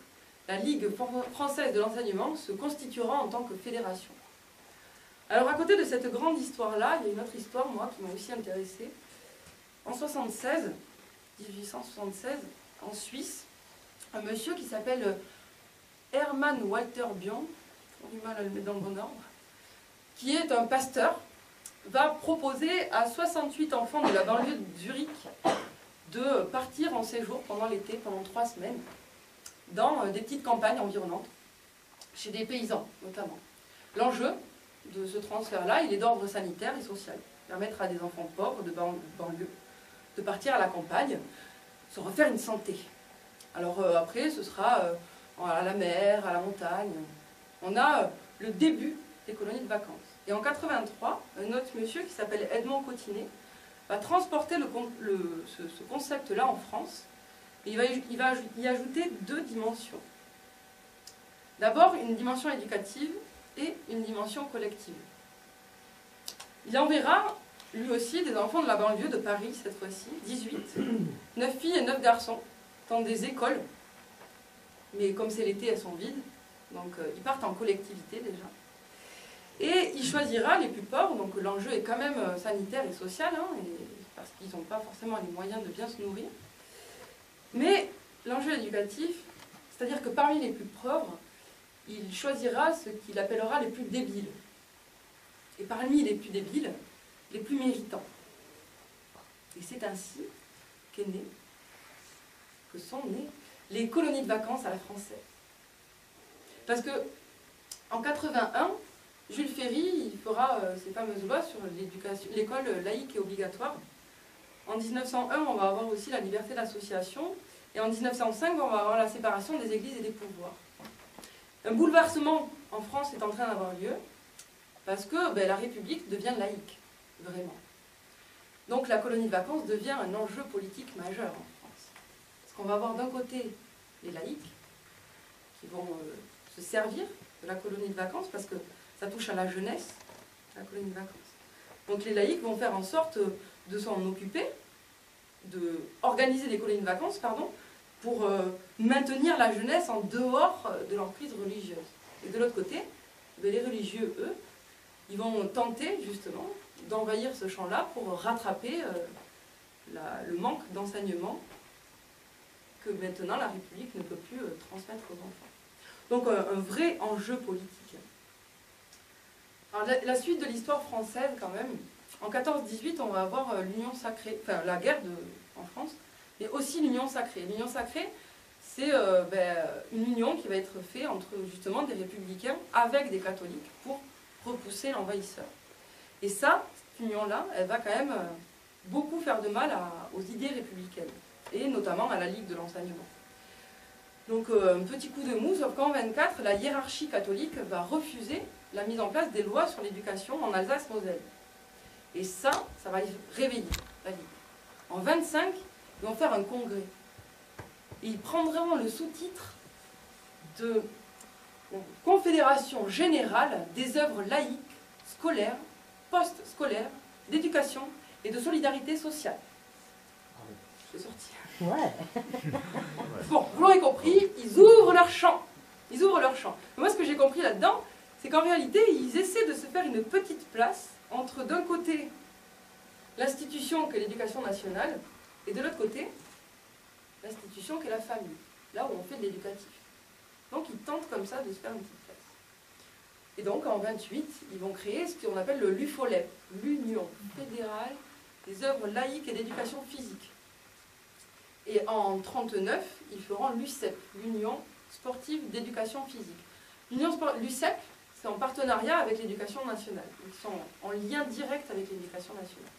la Ligue française de l'enseignement se constituera en tant que fédération. Alors à côté de cette grande histoire-là, il y a une autre histoire, moi, qui m'a aussi intéressée. En 1876, en Suisse, un monsieur qui s'appelle Hermann Walter Bion, on a du mal à le mettre dans le bon ordre, qui est un pasteur, va proposer à 68 enfants de la banlieue de Zurich de partir en séjour pendant l'été, pendant 3 semaines, dans des petites campagnes environnantes, chez des paysans notamment. L'enjeu de ce transfert-là, il est d'ordre sanitaire et social. Permettre à des enfants pauvres de banlieue de partir à la campagne, se refaire une santé. Alors après, ce sera à la mer, à la montagne. On a le début des colonies de vacances. Et en 83, un autre monsieur qui s'appelle Edmond Cotinet va transporter ce concept-là en France. Et il va y ajouter 2 dimensions. D'abord, une dimension éducative et une dimension collective. Il enverra, lui aussi, des enfants de la banlieue de Paris, cette fois-ci, 18, 9 filles et 9 garçons, dans des écoles. Mais comme c'est l'été, elles sont vides, donc ils partent en collectivité déjà. Et il choisira les plus pauvres, donc l'enjeu est quand même sanitaire et social, hein, parce qu'ils n'ont pas forcément les moyens de bien se nourrir. Mais l'enjeu éducatif, c'est-à-dire que parmi les plus pauvres, il choisira ce qu'il appellera les plus débiles. Et parmi les plus débiles, les plus méritants. Et c'est ainsi que sont nées les colonies de vacances à la française. Parce que en 81, Jules Ferry il fera ses fameuses lois sur l'école laïque et obligatoire. En 1901, on va avoir aussi la liberté d'association. Et en 1905, on va avoir la séparation des églises et des pouvoirs. Un bouleversement en France est en train d'avoir lieu parce que la République devient laïque, vraiment. Donc la colonie de vacances devient un enjeu politique majeur en France. Parce qu'on va avoir d'un côté les laïcs qui vont se servir de la colonie de vacances parce que ça touche à la jeunesse, la colonie de vacances. Donc les laïcs vont faire en sorte de s'en occuper, d'organiser des colonies de vacances, pour maintenir la jeunesse en dehors de l'emprise religieuse. Et de l'autre côté, les religieux, eux, ils vont tenter justement d'envahir ce champ-là pour rattraper le manque d'enseignement que maintenant la République ne peut plus transmettre aux enfants. Donc un vrai enjeu politique. Alors, la suite de l'histoire française quand même, en 14-18 on va avoir l'union sacrée, enfin la guerre en France, mais aussi l'union sacrée. L'union sacrée, c'est une union qui va être faite entre justement des républicains avec des catholiques pour repousser l'envahisseur. Et ça, cette union-là, elle va quand même beaucoup faire de mal aux idées républicaines, et notamment à la Ligue de l'enseignement. Donc un petit coup de mou, sauf qu'en 24, la hiérarchie catholique va refuser la mise en place des lois sur l'éducation en Alsace-Moselle. Et ça va réveiller la Ligue. En 25, ils vont faire un congrès. Et ils prendront le sous-titre de Confédération générale des œuvres laïques, scolaires, post-scolaires, d'éducation et de solidarité sociale. Je suis sortie. Ouais. Bon, vous l'aurez compris, ils ouvrent leur champ. Ils ouvrent leur champ. Mais moi, ce que j'ai compris là-dedans, c'est qu'en réalité, ils essaient de se faire une petite place entre, d'un côté, l'institution qu'est l'éducation nationale, et de l'autre côté, l'institution qu'est la famille, là où on fait de l'éducatif. Donc, ils tentent comme ça de se faire une petite place. Et donc, en 28, ils vont créer ce qu'on appelle le LUFOLEP, l'Union fédérale des œuvres laïques et d'éducation physique. Et en 39, ils feront l'USEP, l'Union sportive d'éducation physique. L'USEP, c'est en partenariat avec l'éducation nationale. Ils sont en lien direct avec l'éducation nationale.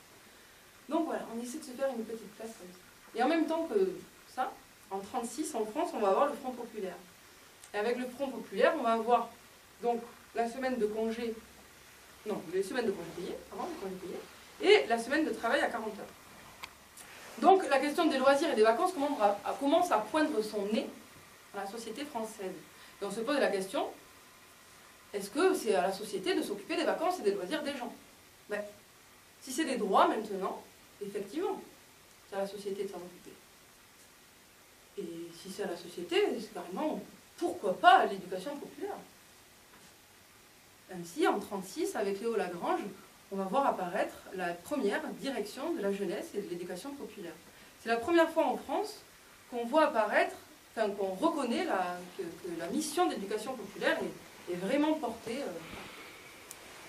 Donc voilà, on essaie de se faire une petite place comme ça. Et en même temps que ça, en 36, en France, on va avoir le Front populaire. Et avec le Front populaire, on va avoir donc la semaine de congé, non, les semaines de congé payées, pardon, les congés payés, et la semaine de travail à 40 heures. Donc la question des loisirs et des vacances commence à poindre son nez dans la société française. Et on se pose la question, est-ce que c'est à la société de s'occuper des vacances et des loisirs des gens? Ben, si c'est des droits maintenant, effectivement, c'est à la société de s'en occuper. Et si c'est à la société, c'est carrément, pourquoi pas l'éducation populaire? Même si en 1936, avec Léo Lagrange, on va voir apparaître la première direction de la jeunesse et de l'éducation populaire. C'est la première fois en France qu'on voit apparaître, enfin qu'on reconnaît que la mission d'éducation populaire est vraiment portée.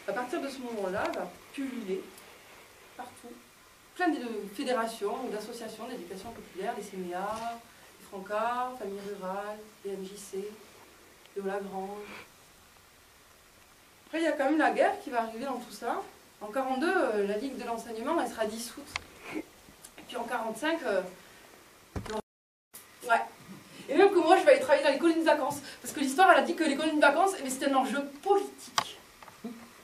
À partir de ce moment-là, va pulluler partout plein de fédérations ou d'associations d'éducation populaire, les CMEA, les Francas, Famille Rurale, les MJC, Léo Lagrange. Après, il y a quand même la guerre qui va arriver dans tout ça. En 1942, la Ligue de l'enseignement, elle sera dissoute. Et puis en 1945, ouais. Et même que moi, je vais aller travailler dans les colonies de vacances. Parce que l'histoire, elle a dit que les colonies de vacances, c'était un enjeu politique.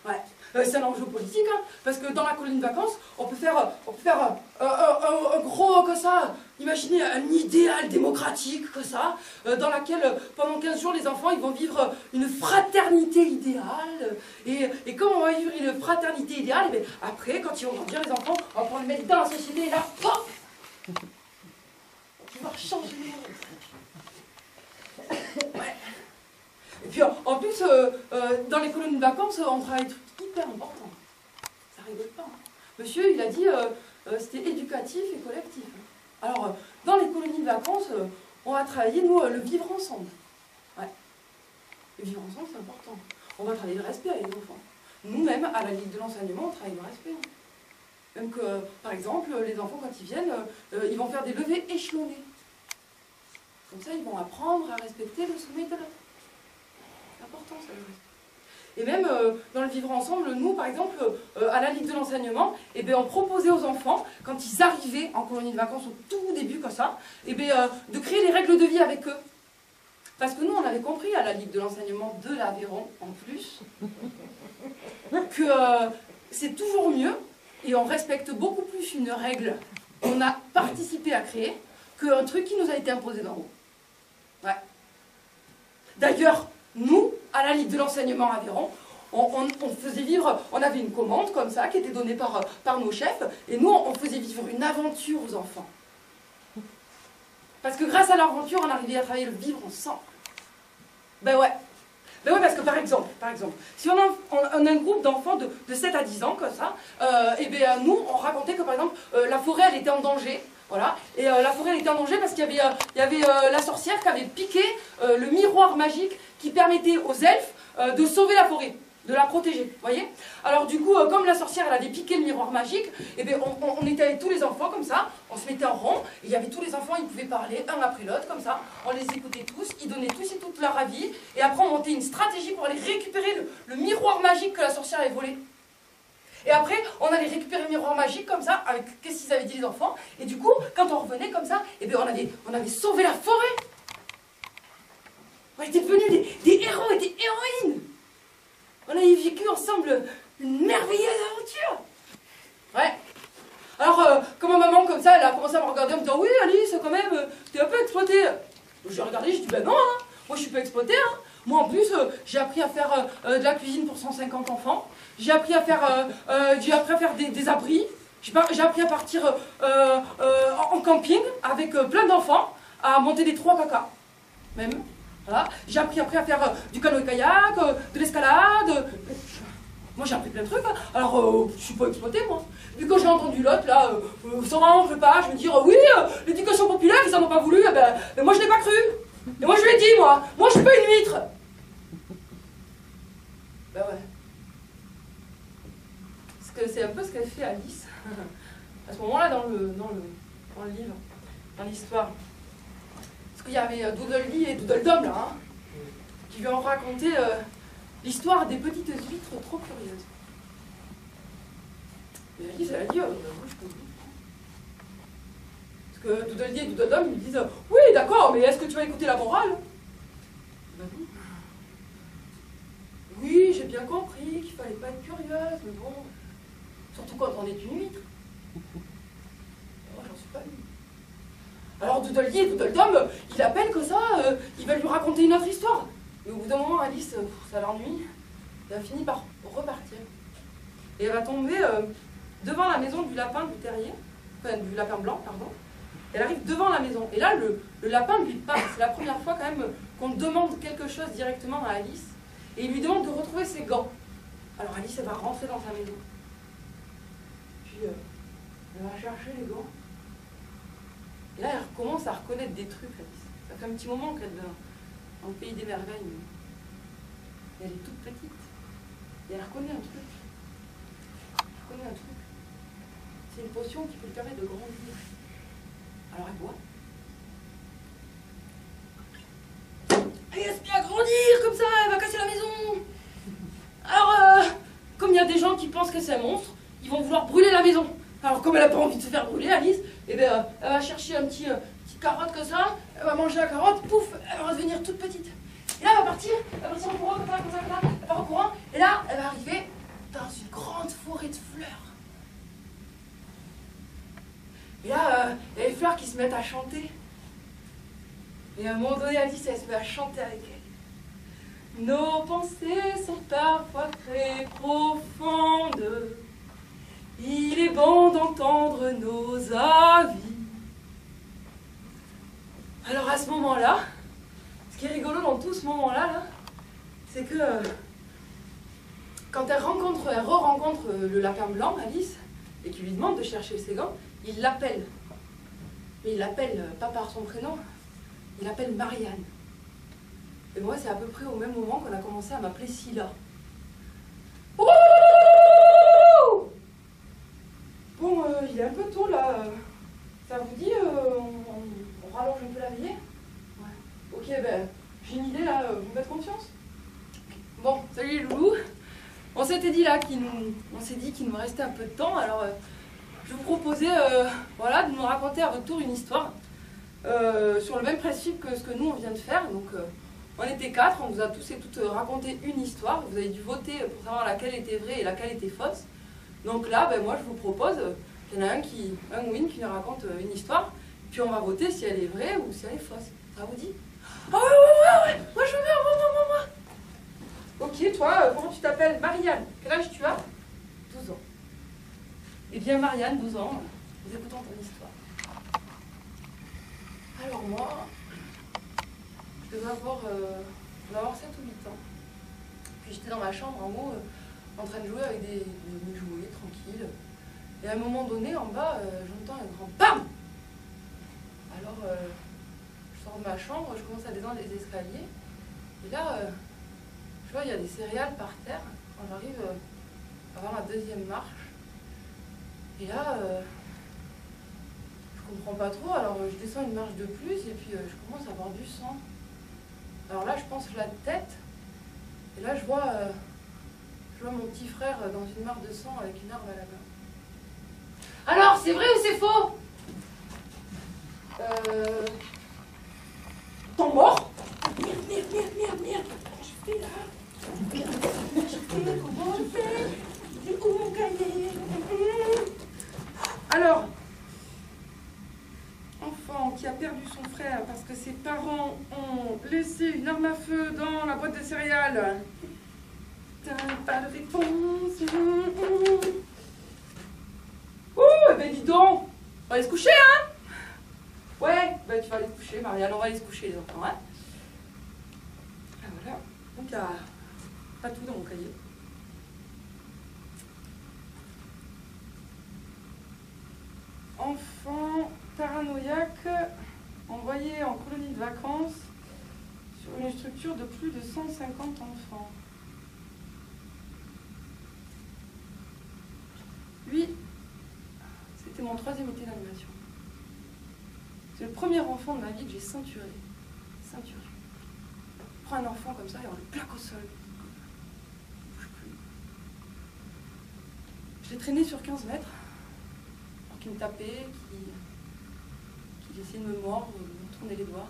Ouais. C'est un enjeu politique, hein, parce que dans la colonie de vacances, on peut faire un gros, comme ça, imaginez un idéal démocratique, comme ça, dans laquelle, pendant 15 jours, les enfants, ils vont vivre une fraternité idéale, et comme on va vivre une fraternité idéale, et bien, après, quand ils vont grandir, les enfants, on va pouvoir les mettre dans la société, et là, pop, on va changer le monde. Ouais. Et puis, en plus, dans les colonies de vacances, on travaille tout hyper important. Ça rigole pas. Hein. Monsieur, il a dit c'était éducatif et collectif. Alors, dans les colonies de vacances, on va travailler, nous, le vivre ensemble. Ouais. Le vivre ensemble, c'est important. On va travailler le respect avec les enfants. Nous-mêmes, à la Ligue de l'enseignement, on travaille le respect. Hein. Même que, par exemple, les enfants, quand ils viennent, ils vont faire des levées échelonnées. Comme ça, ils vont apprendre à respecter le sommet de l'autre. C'est important, ça, le respect. Et même dans le vivre ensemble, nous par exemple, à la Ligue de l'enseignement, eh bien, on proposait aux enfants, quand ils arrivaient en colonie de vacances au tout début comme ça, eh bien, de créer des règles de vie avec eux. Parce que nous, on avait compris à la Ligue de l'enseignement de l'Aveyron, en plus, que c'est toujours mieux, et on respecte beaucoup plus une règle qu'on a participé à créer, qu'un truc qui nous a été imposé d'en haut. Ouais. D'ailleurs, nous, à la Ligue de l'enseignement Aveyron, on faisait vivre, on avait une commande comme ça, qui était donnée par nos chefs, et nous, on faisait vivre une aventure aux enfants. Parce que grâce à l'aventure, on arrivait à travailler le vivre ensemble. Ben ouais. Ben ouais, parce que par exemple, si on a un groupe d'enfants de 7 à 10 ans, comme ça, et bien nous, on racontait que par exemple, la forêt, elle était en danger. Voilà. Et la forêt, elle était en danger parce qu'il y avait la sorcière qui avait piqué le miroir magique qui permettait aux elfes de sauver la forêt, de la protéger, vous voyez. Alors du coup, comme la sorcière, elle avait piqué le miroir magique, et bien on était avec tous les enfants comme ça, on se mettait en rond, et il y avait tous les enfants, ils pouvaient parler un après l'autre comme ça, on les écoutait tous, ils donnaient tous et toute leur avis, et après on montait une stratégie pour aller récupérer le miroir magique que la sorcière avait volé. Et après, on allait récupérer le miroir magique comme ça, avec qu'est-ce qu'ils avaient dit les enfants, et du coup, quand on revenait comme ça, et bien on avait sauvé la forêt. On était devenus des héros et des héroïnes. On avait vécu ensemble une merveilleuse aventure. Ouais. Alors, comme ma maman, comme ça, elle a commencé à me regarder en me disant « Oui, Alice, quand même, t'es un peu exploitée. » J'ai regardé, j'ai dit « Ben non, hein, moi je suis pas exploitée. Hein. Moi en plus, j'ai appris à faire de la cuisine pour 150 enfants. J'ai appris à faire, des abris. J'ai appris à partir en camping avec plein d'enfants, à monter des 3 caca, même. Voilà. J'ai appris après à faire du canoë-kayak, de l'escalade. Moi j'ai appris plein de trucs. Hein. Alors je suis pas exploitée moi. Puis quand j'ai entendu l'autre là, sans vraiment préparer, je me dis oui, l'éducation populaire ils en ont pas voulu, ben moi je l'ai pas cru. Et moi je lui ai dit moi je suis pas une huître. Ben ouais. Parce que c'est un peu ce qu'elle fait Alice. À ce moment-là dans le livre, dans l'histoire. Parce qu'il y avait Doodledee et Doodledum là, hein, qui lui ont raconté l'histoire des petites huîtres trop curieuses. Et Alice, elle a dit, moi je peux. Parce que Doodledee et Doodledum ils lui disent, oui d'accord, mais est-ce que tu vas écouter la morale? Ben non. Oui, j'ai bien compris qu'il fallait pas être curieuse, mais bon, surtout quand on est une huître. Moi j'en suis pas une. Alors Doodledee et Doodledum, il appelle que ça, il va lui raconter une autre histoire. Mais au bout d'un moment, Alice, ça l'ennuie, elle a fini par repartir. Et elle va tomber devant la maison du lapin du terrier, enfin du lapin blanc, pardon. Elle arrive devant la maison. Et là, le lapin lui parle. C'est la première fois quand même qu'on demande quelque chose directement à Alice. Et il lui demande de retrouver ses gants. Alors Alice, elle va rentrer dans sa maison. Puis elle va chercher les gants. Et là, elle commence à reconnaître des trucs, Alice. Ça fait un petit moment qu'elle est dans le pays des merveilles. Et elle est toute petite. Et elle reconnaît un truc. Elle reconnaît un truc. C'est une potion qui peut lui permettre de grandir. Alors elle boit. Et elle se met à grandir comme ça, elle va casser la maison. Alors, comme il y a des gens qui pensent que c'est un monstre, ils vont vouloir brûler la maison. Alors comme elle n'a pas envie de se faire brûler, Alice, eh bien, elle va chercher un petite carotte comme ça, elle va manger la carotte, pouf, elle va devenir toute petite. Et là, elle va partir en courant, comme ça, elle part en courant, et là, elle va arriver dans une grande forêt de fleurs. Et là, il y a les fleurs qui se mettent à chanter. Et à un moment donné, Alice, elle se met à chanter avec elle. Nos pensées sont parfois très profondes. Il est bon d'entendre nos avis. Alors à ce moment-là, ce qui est rigolo dans tout ce moment-là, là, c'est que quand elle re-rencontre le lapin blanc, Alice, et qu'il lui demande de chercher ses gants, il l'appelle. Mais il l'appelle pas par son prénom, il l'appelle Marianne. Et moi, c'est à peu près au même moment qu'on a commencé à m'appeler Scylla. Oh bon, il est un peu tôt là. Ça vous dit, on rallonge un peu la veillée? Ouais. Ok, ben, j'ai une idée là, vous me faites confiance? Bon, salut les loulous. On s'était dit là on s'est dit qu'il nous restait un peu de temps, alors je vous proposais voilà, de nous raconter à votre tour une histoire sur le même principe que ce que nous on vient de faire. Donc on était 4, on vous a tous et toutes raconté une histoire, vous avez dû voter pour savoir laquelle était vraie et laquelle était fausse. Donc là, ben, moi je vous propose qu'il y en a un ou une qui nous raconte une histoire, puis on va voter si elle est vraie ou si elle est fausse. Ça vous dit? Ah ouais, moi je veux bien, moi. Ok, toi, comment tu t'appelles? Marianne. Quel âge tu as? 12 ans. Eh bien, Marianne, 12 ans, nous écoutons ton histoire. Alors moi, je devais avoir 7 ou 8 ans. Puis j'étais dans ma chambre en haut, en train de jouer avec mes jouets, tranquille. Et à un moment donné, en bas, j'entends un grand BAM! Alors, je sors de ma chambre, je commence à descendre les escaliers. Et là, je vois, il y a des céréales par terre. Quand j'arrive avant la deuxième marche. Et là, je comprends pas trop. Alors, je descends une marche de plus et puis je commence à avoir du sang. Alors là, je pense la tête. Et là, je vois mon petit frère dans une mare de sang avec une arme à la main. Alors, c'est vrai ou c'est faux? Temps mort? Merde. Je fais là. Comment je fais? Du coup, mon cahier. Alors, enfant qui a perdu son frère parce que ses parents ont laissé une arme à feu dans la boîte de céréales. T'as pas de réponse. Ouh, ben dis donc, on va aller se coucher, hein? Ouais, ben tu vas aller te coucher, Marianne, on va aller se coucher, les enfants, hein? Ah, voilà, donc il n'y a pas tout dans mon cahier. Enfant paranoïaque envoyé en colonie de vacances sur une structure de plus de 150 enfants. Lui, c'était mon 3e été d'animation. C'est le premier enfant de ma vie que j'ai ceinturé. Ceinturé. Je prends un enfant comme ça et on le plaque au sol. Il ne bouge plus. Je l'ai traîné sur 15 mètres. Alors qu'il me tapait, qu'il essayait de me mordre, de me tourner les doigts.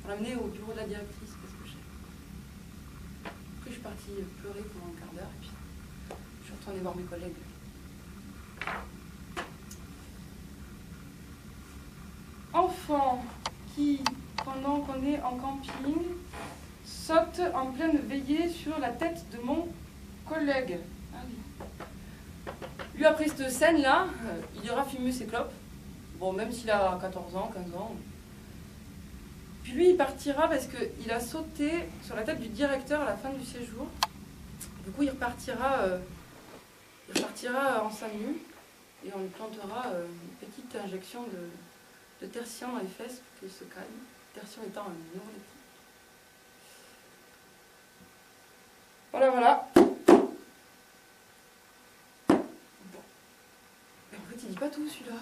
On l'a amené au bureau de la directrice, parce que j'ai. Après, je suis partie pleurer pendant un quart d'heure et puis je suis retournée voir mes collègues. Enfant qui, pendant qu'on est en camping, saute en pleine veillée sur la tête de mon collègue. Ah oui. Lui, après cette scène-là, il ira fumer ses clopes. Bon, même s'il a 14 ans, 15 ans. Puis lui, il partira parce qu'il a sauté sur la tête du directeur à la fin du séjour. Du coup, il repartira en 5 minutes et on lui plantera une petite injection de tertian dans les fesses pour qu'il se calme. Tertian étant un neuroleptique. Voilà. Bon. Mais en fait, il dit pas tout celui-là.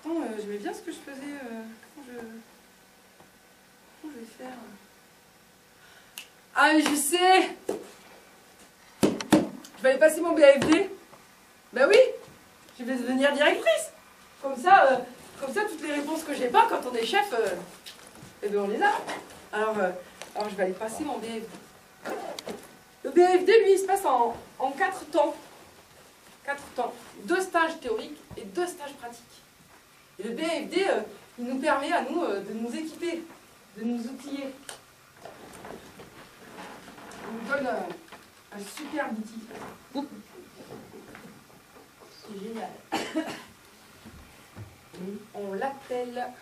Pourtant, j'aimais bien ce que je faisais. Comment je vais faire? Ah, mais je sais! Je vais aller passer mon BAFD. Ben oui! Je vais devenir directrice. Comme ça, toutes les réponses que j'ai pas quand on est chef, eh bien on les a. Alors je vais aller passer mon BFD. Le BFD, lui, il se passe en 4 temps. 4 temps. 2 stages théoriques et 2 stages pratiques. Et le BFD, il nous permet à nous de nous équiper, de nous outiller. Il nous donne un super outil. C'est génial. On l'appelle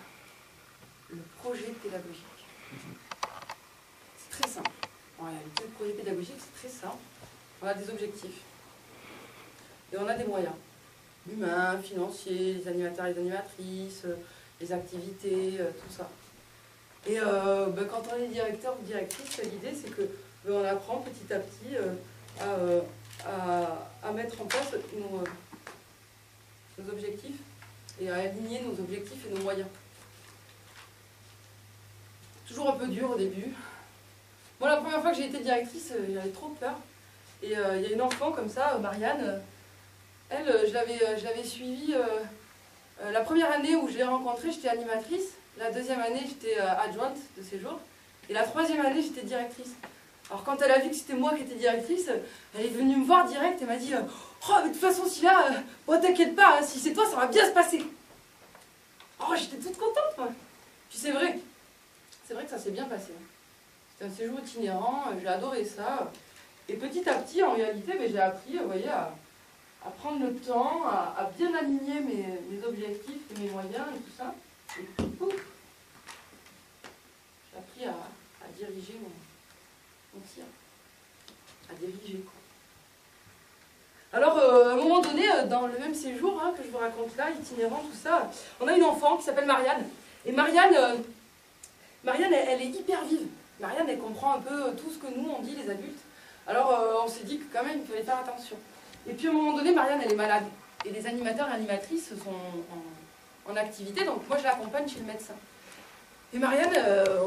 le projet pédagogique. C'est très simple. En réalité, le projet pédagogique, c'est très simple. On a des objectifs. Et on a des moyens. Humains, financiers, les animateurs et les animatrices, les activités, tout ça. Et quand on est directeur ou directrice, l'idée, c'est que on apprend petit à petit à mettre en place nos objectifs et à aligner nos objectifs et nos moyens. Toujours un peu dur au début. Moi, la première fois que j'ai été directrice, j'avais trop peur. Et il y a une enfant comme ça, Marianne, elle, je l'avais suivie. La première année où je l'ai rencontrée, j'étais animatrice. La deuxième année, j'étais adjointe de séjour. Et la troisième année, j'étais directrice. Alors quand elle a vu que c'était moi qui étais directrice, elle est venue me voir direct et m'a dit « Oh, mais de toute façon, Sylla, bon, t'inquiète pas, si c'est toi, ça va bien se passer. » Oh, j'étais toute contente, moi. Puis c'est vrai que ça s'est bien passé. C'était un séjour itinérant, j'ai adoré ça. Et petit à petit, en réalité, j'ai appris, vous voyez, à prendre le temps, à bien aligner mes objectifs et mes moyens et tout ça. Et pouf, j'ai appris à diriger mon tir. À diriger, quoi. Alors, à un moment donné, dans le même séjour que je vous raconte là, itinérant, tout ça, on a une enfant qui s'appelle Marianne. Et Marianne, elle est hyper vive. Marianne, elle comprend un peu tout ce que nous, on dit, les adultes. Alors, on s'est dit que quand même, il fallait faire attention. Et puis, à un moment donné, Marianne, elle est malade. Et les animateurs et animatrices sont en activité, donc moi, je l'accompagne chez le médecin. Et Marianne,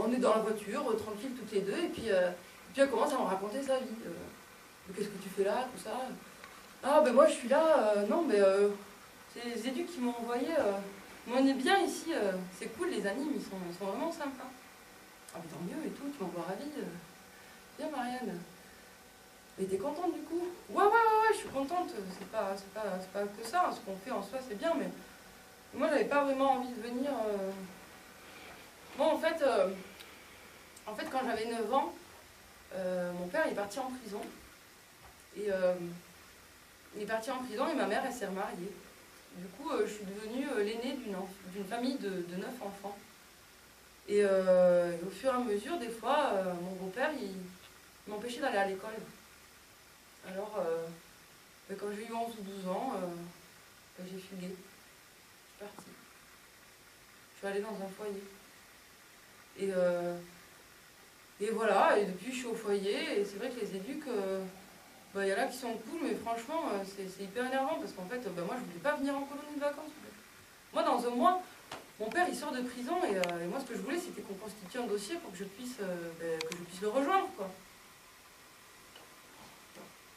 on est dans la voiture, tranquille, toutes les deux, et puis elle commence à me raconter sa vie. Qu'est-ce que tu fais là, tout ça? Ah, ben moi, je suis là, non, mais c'est les éducs qui m'ont envoyé. On est bien ici, c'est cool, les animes, ils sont vraiment sympas. Ah, mais tant mieux et tout, tu m'envoies ravie. Bien, Marianne. Mais t'es contente du coup? Ouais, je suis contente. C'est pas que ça, ce qu'on fait en soi, c'est bien, mais moi, j'avais pas vraiment envie de venir. Moi, en fait, quand j'avais 9 ans, mon père est parti en prison. Et il est parti en prison et ma mère, elle s'est remariée. Du coup, je suis devenue l'aînée d'une famille de 9 enfants. Et au fur et à mesure, des fois, mon beau-père, il m'empêchait d'aller à l'école. Alors, quand j'ai eu 11 ou 12 ans, j'ai fugué. Je suis partie. Je suis allée dans un foyer. Et voilà, et depuis je suis au foyer, et c'est vrai que les éducs, y en a qui sont cool, mais franchement, c'est hyper énervant, parce qu'en fait, moi je voulais pas venir en colonie de vacances. Moi, dans un mois, mon père il sort de prison, et moi ce que je voulais, c'était qu'on constitue un dossier pour que je puisse le rejoindre, quoi.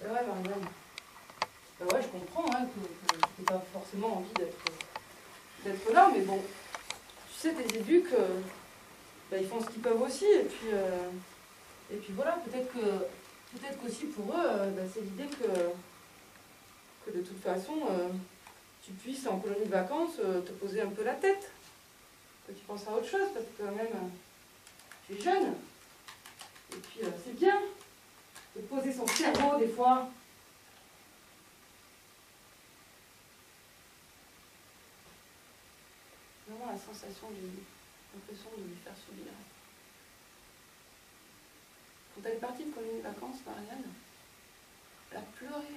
Et ouais, Marianne. Ouais, je comprends que tu n'aies pas forcément envie d'être là, mais bon, tu sais, tes éducs, ils font ce qu'ils peuvent aussi, et puis voilà, peut-être qu'aussi pour eux, c'est l'idée que de toute façon, tu puisses en colonie de vacances te poser un peu la tête, que tu penses à autre chose, parce que quand même, tu es jeune, et puis c'est bien de poser son cerveau des fois. Vraiment la sensation, j'ai l'impression de lui faire subir. Quand elle est partie de colonie de vacances, Marianne, elle a pleuré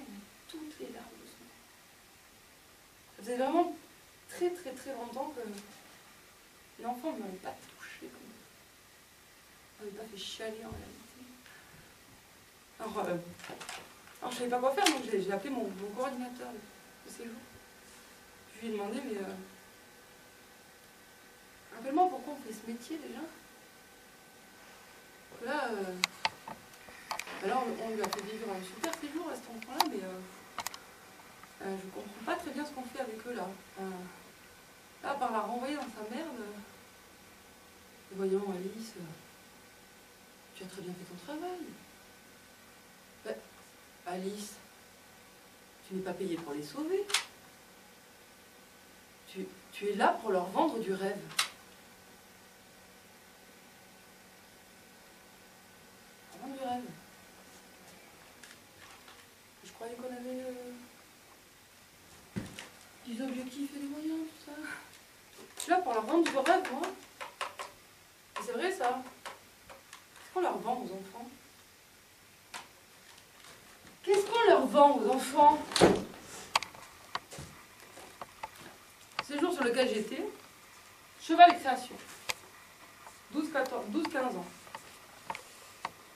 toutes les larmes de son corps. Ça faisait vraiment très très très longtemps que l'enfant ne m'avait pas touchée comme ça. Elle ne m'avait pas fait chialer en réalité. Alors je ne savais pas quoi faire, donc j'ai appelé mon coordinateur de séjour. Je lui ai demandé, mais rappelle-moi pourquoi on fait ce métier déjà. Là, on lui a fait vivre un super séjour à cet enfant-là, mais je ne comprends pas très bien ce qu'on fait avec eux là. Là, à part la renvoyer dans sa merde, voyons Alice, tu as très bien fait ton travail. Alice, tu n'es pas payée pour les sauver. Tu es là pour leur vendre du rêve. Vendre du rêve. Je croyais qu'on avait des objectifs et des moyens, tout ça. Je suis là pour leur vendre du rêve, moi. Et c'est vrai, ça. Qu'est-ce qu'on leur vend aux enfants? Qu'est-ce qu'on leur vend aux enfants? Séjour sur lequel j'étais, cheval et création. 12-15 ans.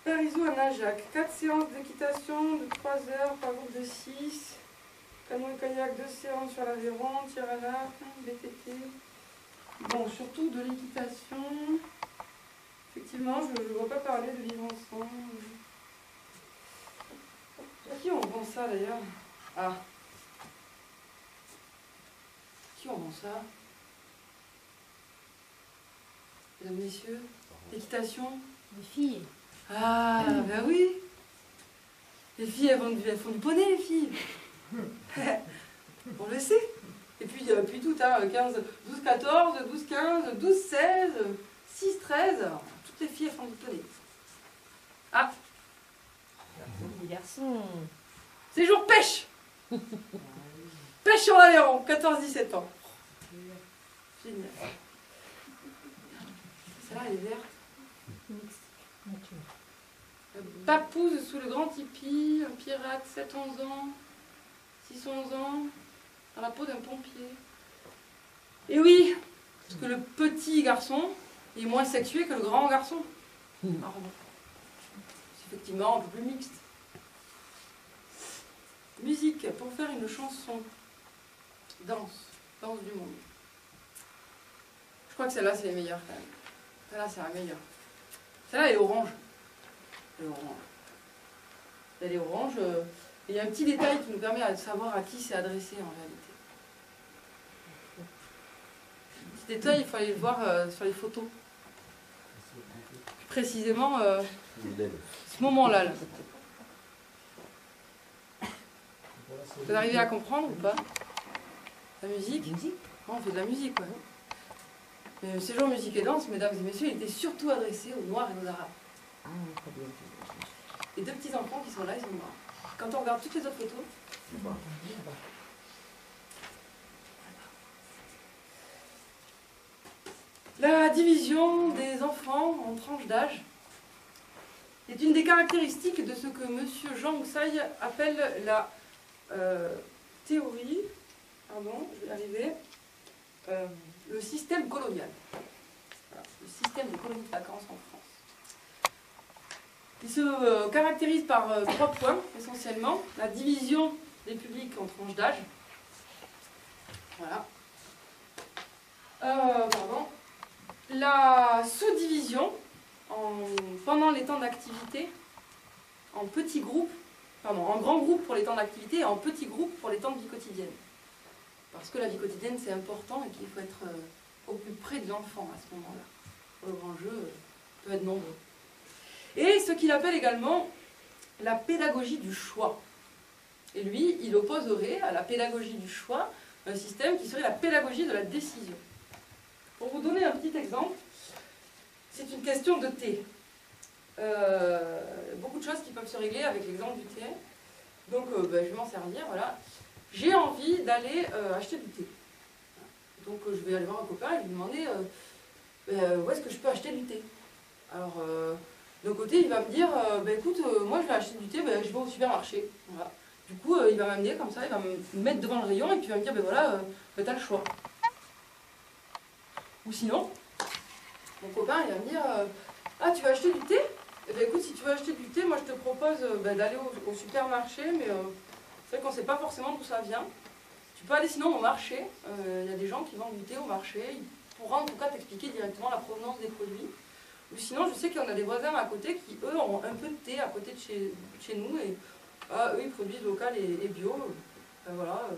Parisou à Najac. 4 séances d'équitation de 3 heures par groupe de 6. Canoë kayak 2 séances sur l'Aveyron, tir à l'arc, BTT. Bon, surtout de l'équitation. Effectivement, je ne vois pas parler de vivre ensemble. À qui on vend ça d'ailleurs? Ah. Qui on vend ça? Mesdames, messieurs, l'équitation? Les filles. Ah, ben oui. Les filles, elles font du poney, les filles. On le sait. Et puis tout, 15, 12, 14, 12, 15, 12, 16, 6, 13. Toutes les filles, elles font du poney. Les garçons. Séjour pêche. Pêche en l'Aveyron, 14-17 ans. Génial. Celle-là, elle est verte. Mixte, nature. Papouze sous le grand tipi, un pirate, 7-11 ans, 6-11 ans, dans la peau d'un pompier. Et oui, parce que le petit garçon est moins sexué que le grand garçon. Alors bon, c'est effectivement un peu plus mixte. Musique, pour faire une chanson. Danse du monde. Je crois que celle-là, c'est les meilleures quand même. Celle-là, c'est la meilleure. Celle-là, elle est orange. Elle est orange. Elle est orange. Et il y a un petit détail qui nous permet de savoir à qui c'est adressé en réalité. Ce petit détail, il faut aller le voir sur les photos. Plus précisément, ce moment-là. Là. Vous arrivez à comprendre ou pas? La musique? On fait de la musique, quoi. Le séjour musique et danse, mesdames et messieurs, il était surtout adressé aux Noirs et aux Arabes. Ah, très bien. Les deux petits enfants qui sont là, ils sont noirs. Quand on regarde toutes les autres photos, la division des enfants en tranches d'âge est une des caractéristiques de ce que M. Jean Moussaille appelle la théorie, pardon, je vais y arriver, le système colonial. Voilà, le système des colonies de vacances en France. Il se caractérise par 3 points, essentiellement. La division des publics en tranches d'âge. Voilà. Pardon. La sous-division pendant les temps d'activité en petits groupes, pardon, en grands groupes pour les temps d'activité et en petits groupes pour les temps de vie quotidienne. Parce que la vie quotidienne, c'est important et qu'il faut être au plus près de l'enfant à ce moment-là. Le grand jeu peut être nombreux. Et ce qu'il appelle également la pédagogie du choix. Et lui, il opposerait à la pédagogie du choix un système qui serait la pédagogie de la décision. Pour vous donner un petit exemple, c'est une question de thé. Beaucoup de choses qui peuvent se régler avec l'exemple du thé. Donc je vais m'en servir, voilà. J'ai envie d'aller acheter du thé. Donc je vais aller voir un copain et lui demander où est-ce que je peux acheter du thé. Alors, d'un côté, il va me dire, écoute, moi je vais acheter du thé, je vais au supermarché. Voilà. Du coup, il va m'amener comme ça, il va me mettre devant le rayon et puis il va me dire, voilà, t'as le choix. Ou sinon, mon copain, il va me dire, ah, tu vas acheter du thé? Eh bien, écoute, si tu veux acheter du thé, moi je te propose d'aller au supermarché, mais c'est vrai qu'on ne sait pas forcément d'où ça vient. Tu peux aller sinon au marché, il y a des gens qui vendent du thé au marché, ils pourront en tout cas t'expliquer directement la provenance des produits. Ou sinon, je sais qu'il y en a des voisins à côté qui, eux, ont un peu de thé à côté de chez nous, et eux, ils produisent local et bio. Voilà,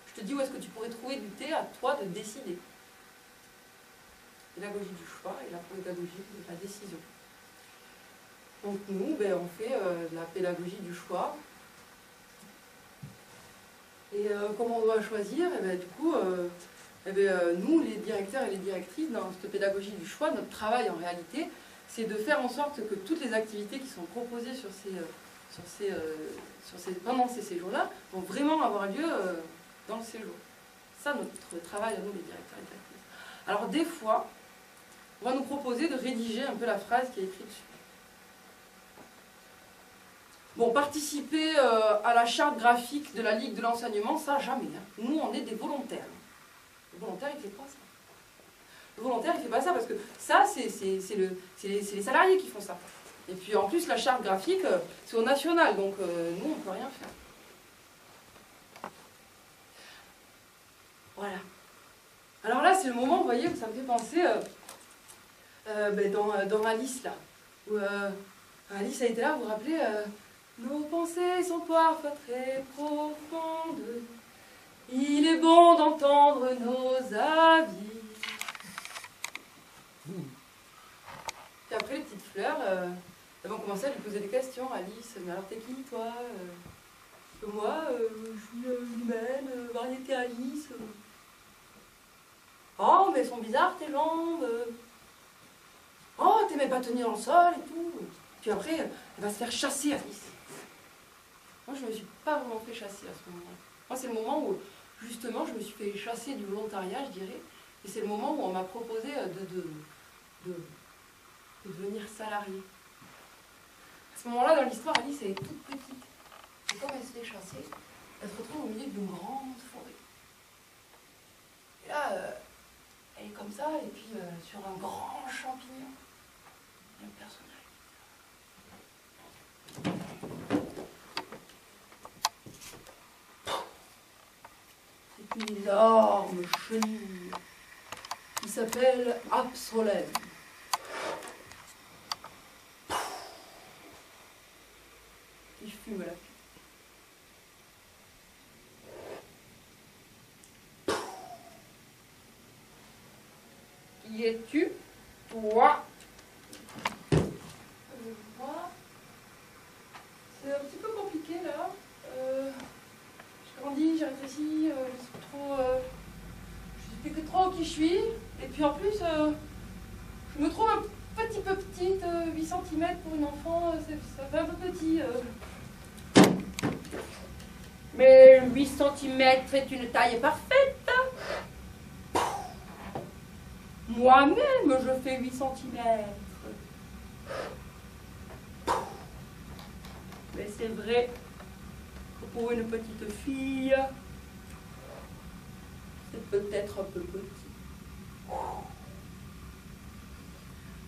je te dis où est-ce que tu pourrais trouver du thé, à toi de décider. Pédagogie du choix et la pédagogie de la décision. Donc nous, on fait la pédagogie du choix. Et comment on doit choisir? Du coup, nous, les directeurs et les directrices, dans cette pédagogie du choix, notre travail en réalité, c'est de faire en sorte que toutes les activités qui sont proposées pendant ces séjours-là vont vraiment avoir lieu dans le séjour. C'est ça notre travail à nous, les directeurs et directrices. Alors des fois, on va nous proposer de rédiger un peu la phrase qui est écrite dessus. Bon, participer à la charte graphique de la Ligue de l'enseignement, ça jamais. Hein. Nous, on est des volontaires. Le volontaire, il ne fait pas ça. Le volontaire, il ne fait pas ça parce que ça, c'est les salariés qui font ça. Et puis en plus, la charte graphique, c'est au national, donc nous, on ne peut rien faire. Voilà. Alors là, c'est le moment, vous voyez, où ça me fait penser dans Alice, là. Où Alice a été là, vous vous rappelez nos pensées sont parfois très profondes. Il est bon d'entendre nos avis. Puis après, les petites fleurs, elles vont commencer à lui poser des questions. Alice, mais alors t'es qui, toi moi, je suis humaine, variété Alice. Oh, mais elles sont bizarres tes jambes. Oh, t'aimais pas tenir dans le sol et tout. Puis après, elle va se faire chasser, Alice. Moi, je ne me suis pas vraiment fait chasser à ce moment-là. Moi, c'est le moment où justement, je me suis fait chasser du volontariat, je dirais. Et c'est le moment où on m'a proposé de devenir salarié. À ce moment-là, dans l'histoire, Alice, elle est toute petite. Et comme elle se fait chasser, elle se retrouve au milieu d'une grande forêt. Et là, elle est comme ça, et puis sur un grand champignon, il y a un personnage. C'est une énorme chenille qui s'appelle Absolem. Qui fume la pipe. Qui es-tu, toi? C'est un petit peu compliqué là. J'ai grandi, j'ai réfléchi, je sais plus trop qui je suis. Et puis en plus, je me trouve un petit peu petite, 8 cm pour une enfant, ça fait un peu petit. Mais 8 cm est une taille parfaite. Moi-même, je fais 8 cm. Mais c'est vrai que pour une petite fille, c'est peut-être un peu petit.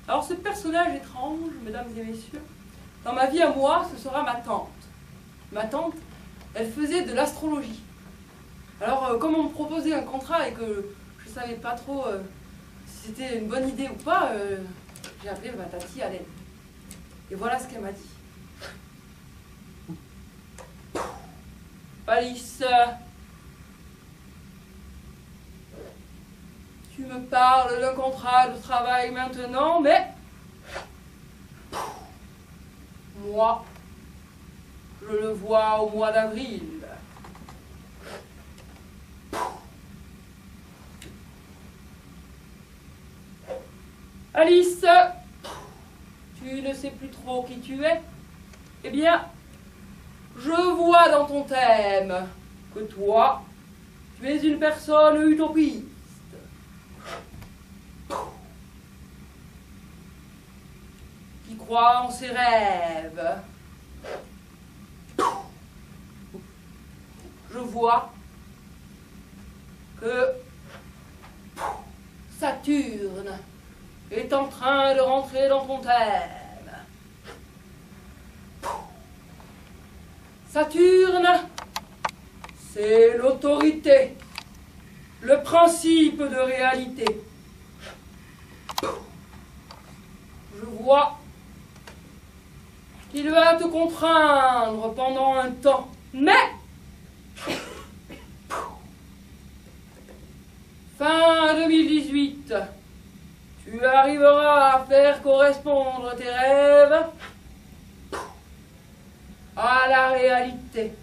Alors ce personnage étrange, mesdames et messieurs, dans ma vie à moi, ce sera ma tante. Ma tante, elle faisait de l'astrologie. Alors comme on me proposait un contrat et que je ne savais pas trop si c'était une bonne idée ou pas, j'ai appelé ma tati à l'aide. Et voilà ce qu'elle m'a dit. Alice, tu me parles d'un contrat de travail maintenant, mais moi, je le vois au mois d'avril. Alice, tu ne sais plus trop qui tu es? Eh bien, je vois dans ton thème que toi, tu es une personne utopiste. Qui croit en ses rêves. Je vois que Saturne est en train de rentrer dans ton thème. Saturne, c'est l'autorité, le principe de réalité. Je vois qu'il va te contraindre pendant un temps, mais fin 2018, tu arriveras à faire correspondre tes rêves à la réalité.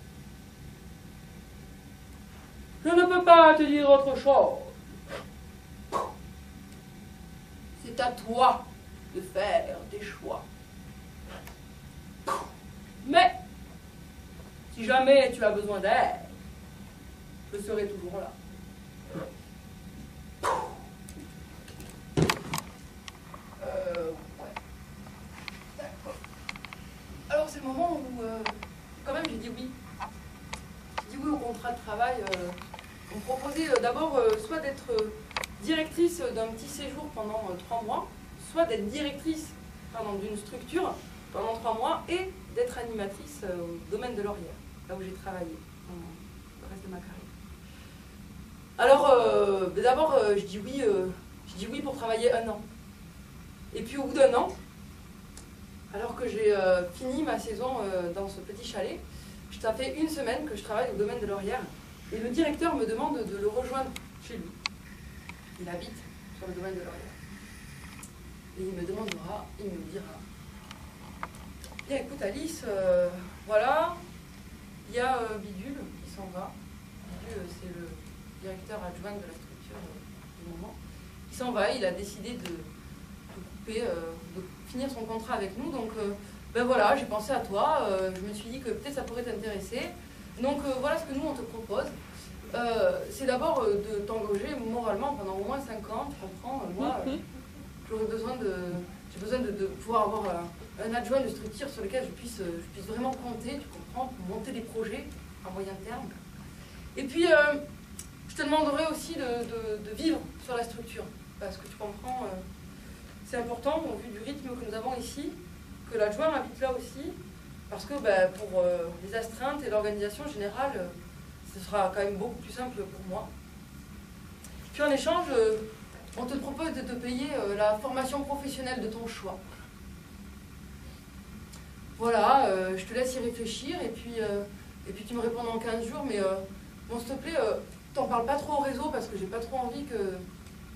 Je ne peux pas te dire autre chose. C'est à toi de faire des choix. Mais, si jamais tu as besoin d'aide, je serai toujours là. Ouais. D'accord. Alors c'est le moment où, quand même, j'ai dit oui. J'ai dit oui au contrat de travail. On me proposait d'abord soit d'être directrice d'un petit séjour pendant 3 mois, soit d'être directrice d'une structure pendant 3 mois et d'être animatrice au domaine de Laurière, là où j'ai travaillé pendant le reste de ma carrière. Alors, d'abord, je dis oui pour travailler 1 an. Et puis au bout d'1 an, alors que j'ai fini ma saison dans ce petit chalet, ça fait 1 semaine que je travaille au domaine de Laurière. Et le directeur me demande de le rejoindre chez lui. Il habite sur le domaine de Laurière. Et il me demandera, il me dira, bien écoute Alice, voilà, il y a Bidule qui s'en va. Bidule, c'est le directeur adjoint de la structure du moment. Il s'en va, il a décidé de couper, de finir son contrat avec nous. Donc ben voilà, j'ai pensé à toi, je me suis dit que peut-être ça pourrait t'intéresser. Donc voilà ce que nous on te propose. C'est d'abord de t'engager moralement pendant au moins 5 ans, tu comprends. Moi, j'ai besoin de pouvoir avoir un adjoint de structure sur lequel je puisse vraiment compter, tu comprends, pour monter des projets à moyen terme. Et puis, je te demanderai aussi de vivre sur la structure, parce que tu comprends, c'est important, au vu du rythme que nous avons ici, que l'adjoint habite là aussi, parce que pour les astreintes et l'organisation générale, ce sera quand même beaucoup plus simple pour moi. Puis en échange, on te propose de te payer la formation professionnelle de ton choix. Voilà, je te laisse y réfléchir, et puis tu me réponds dans 15 jours, mais bon, s'il te plaît, t'en parles pas trop au réseau, parce que j'ai pas trop envie que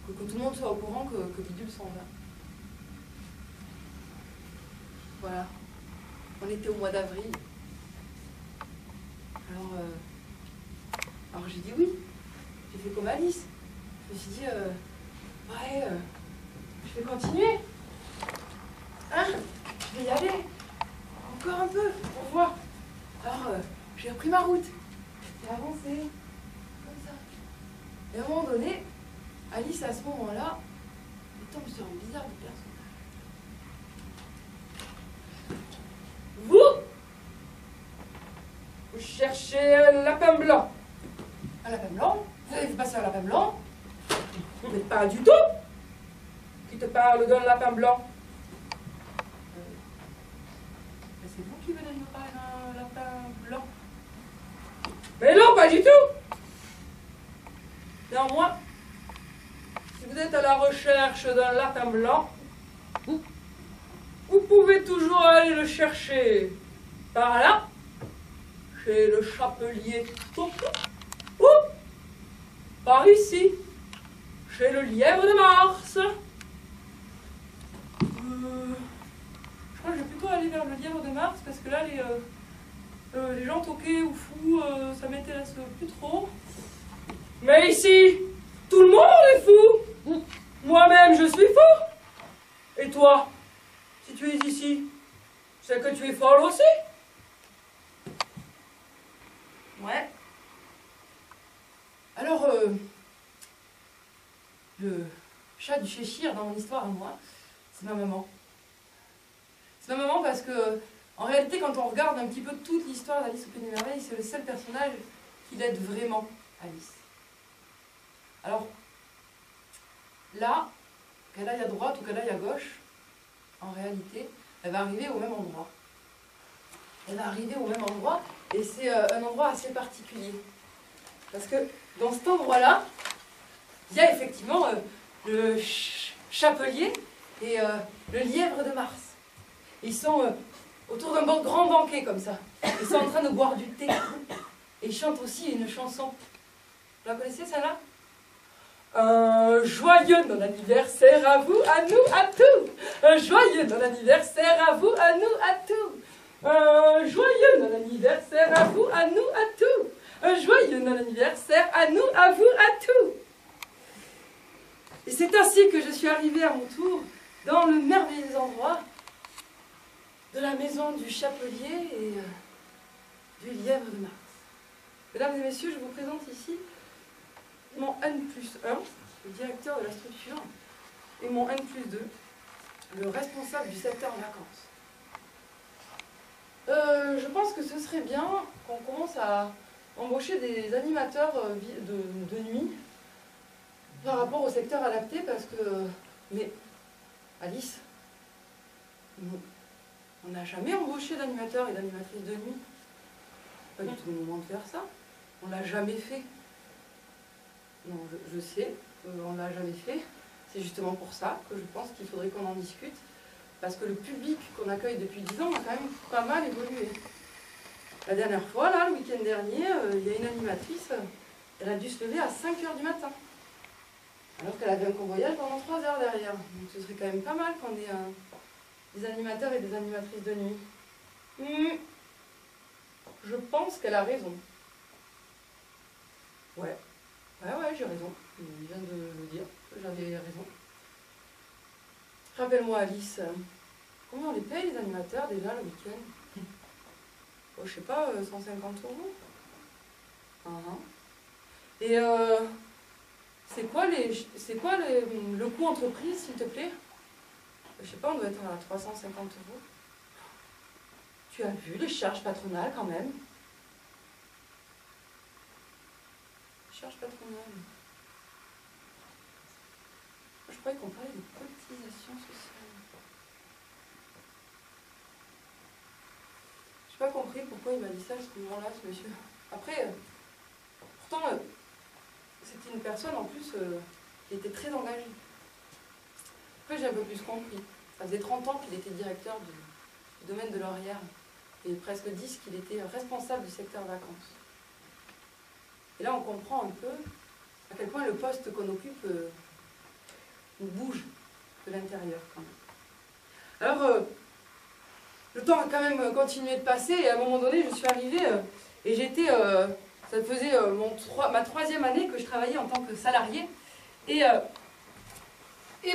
tout le monde soit au courant que Bidule s'en va. Voilà. On était au mois d'avril. Alors j'ai dit oui. J'ai fait comme Alice. Je me suis dit, ouais, je vais continuer. Hein? Je vais y aller. Encore un peu, pour voir. Alors, j'ai repris ma route. J'ai avancé. Comme ça. Et à un moment donné, Alice, à ce moment-là, elle tombe sur un bizarre de personnage. Vous cherchez un lapin blanc. Un lapin blanc? Vous avez vu passer un lapin blanc? Mais pas du tout. Qui te parle d'un lapin blanc? C'est vous qui venez de me parler d'un lapin blanc? Mais non, pas du tout. Néanmoins, si vous êtes à la recherche d'un lapin blanc, vous pouvez toujours aller le chercher par là, chez le chapelier Toto, ou par ici, chez le lièvre de Mars. Je crois que je vais plutôt aller vers le lièvre de Mars, parce que là, les gens toqués ou fous, ça m'intéresse plus trop. Mais ici, tout le monde est fou. Moi-même, je suis fou. Et toi, si tu es ici, c'est que tu es folle aussi. Ouais. Alors, le chat du Cheshire dans mon histoire à moi, c'est ma maman. C'est ma maman parce que, en réalité, quand on regarde un petit peu toute l'histoire d'Alice au Pays des Merveilles, c'est le seul personnage qui l'aide vraiment, Alice. Alors, là, qu'elle aille à droite ou qu'elle aille à gauche, en réalité, elle va arriver au même endroit. Elle va arriver au même endroit, et c'est un endroit assez particulier. Parce que dans cet endroit-là, il y a effectivement le chapelier et le lièvre de Mars. Ils sont autour d'un grand banquet comme ça. Ils sont en train de boire du thé. Et ils chantent aussi une chanson. Vous la connaissez celle-là? Un joyeux non-anniversaire à vous, à nous, à tous. Un joyeux non-anniversaire à vous, à nous, à tous. Un joyeux non-anniversaire à vous, à nous, à tous. Un joyeux non-anniversaire à nous, à vous, à tous. Et c'est ainsi que je suis arrivée à mon tour dans le merveilleux endroit de la maison du chapelier et du lièvre de Mars. Mesdames et messieurs, je vous présente ici mon N+1, le directeur de la structure, et mon N+2, le responsable du secteur vacances. Je pense que ce serait bien qu'on commence à embaucher des animateurs de nuit par rapport au secteur adapté, parce que... Mais, Alice, on n'a jamais embauché d'animateurs et d'animatrices de nuit. Pas du tout le moment de faire ça. On l'a jamais fait. Non, je sais, on ne l'a jamais fait. C'est justement pour ça que je pense qu'il faudrait qu'on en discute. Parce que le public qu'on accueille depuis 10 ans a quand même pas mal évolué. La dernière fois, là, le week-end dernier, il y a une animatrice, elle a dû se lever à 5 h du matin. Alors qu'elle avait un convoyage pendant 3 heures derrière. Donc ce serait quand même pas mal qu'on ait des animateurs et des animatrices de nuit. Je pense qu'elle a raison. Ouais. Ouais, j'ai raison. Il vient de le dire que j'avais raison. Rappelle-moi, Alice, combien on les paye les animateurs déjà le week-end? Oh, je sais pas, 150 €. Et c'est quoi le coût entreprise, s'il te plaît? Je sais pas, on doit être à 350 €. Tu as vu les charges patronales quand même? Charges patronales. Je croyais qu'on parlait de cotisation sociale. Je n'ai pas compris pourquoi il m'a dit ça à ce moment-là, ce monsieur. Après, pourtant, c'était une personne en plus qui était très engagée. Après, j'ai un peu plus compris. Ça faisait 30 ans qu'il était directeur du domaine de l'Orière et presque 10 qu'il était responsable du secteur vacances. Et là, on comprend un peu à quel point le poste qu'on occupe nous bouge de l'intérieur quand même. Alors, le temps a quand même continué de passer et à un moment donné, je suis arrivée et j'étais, ça faisait ma 3e année que je travaillais en tant que salariée et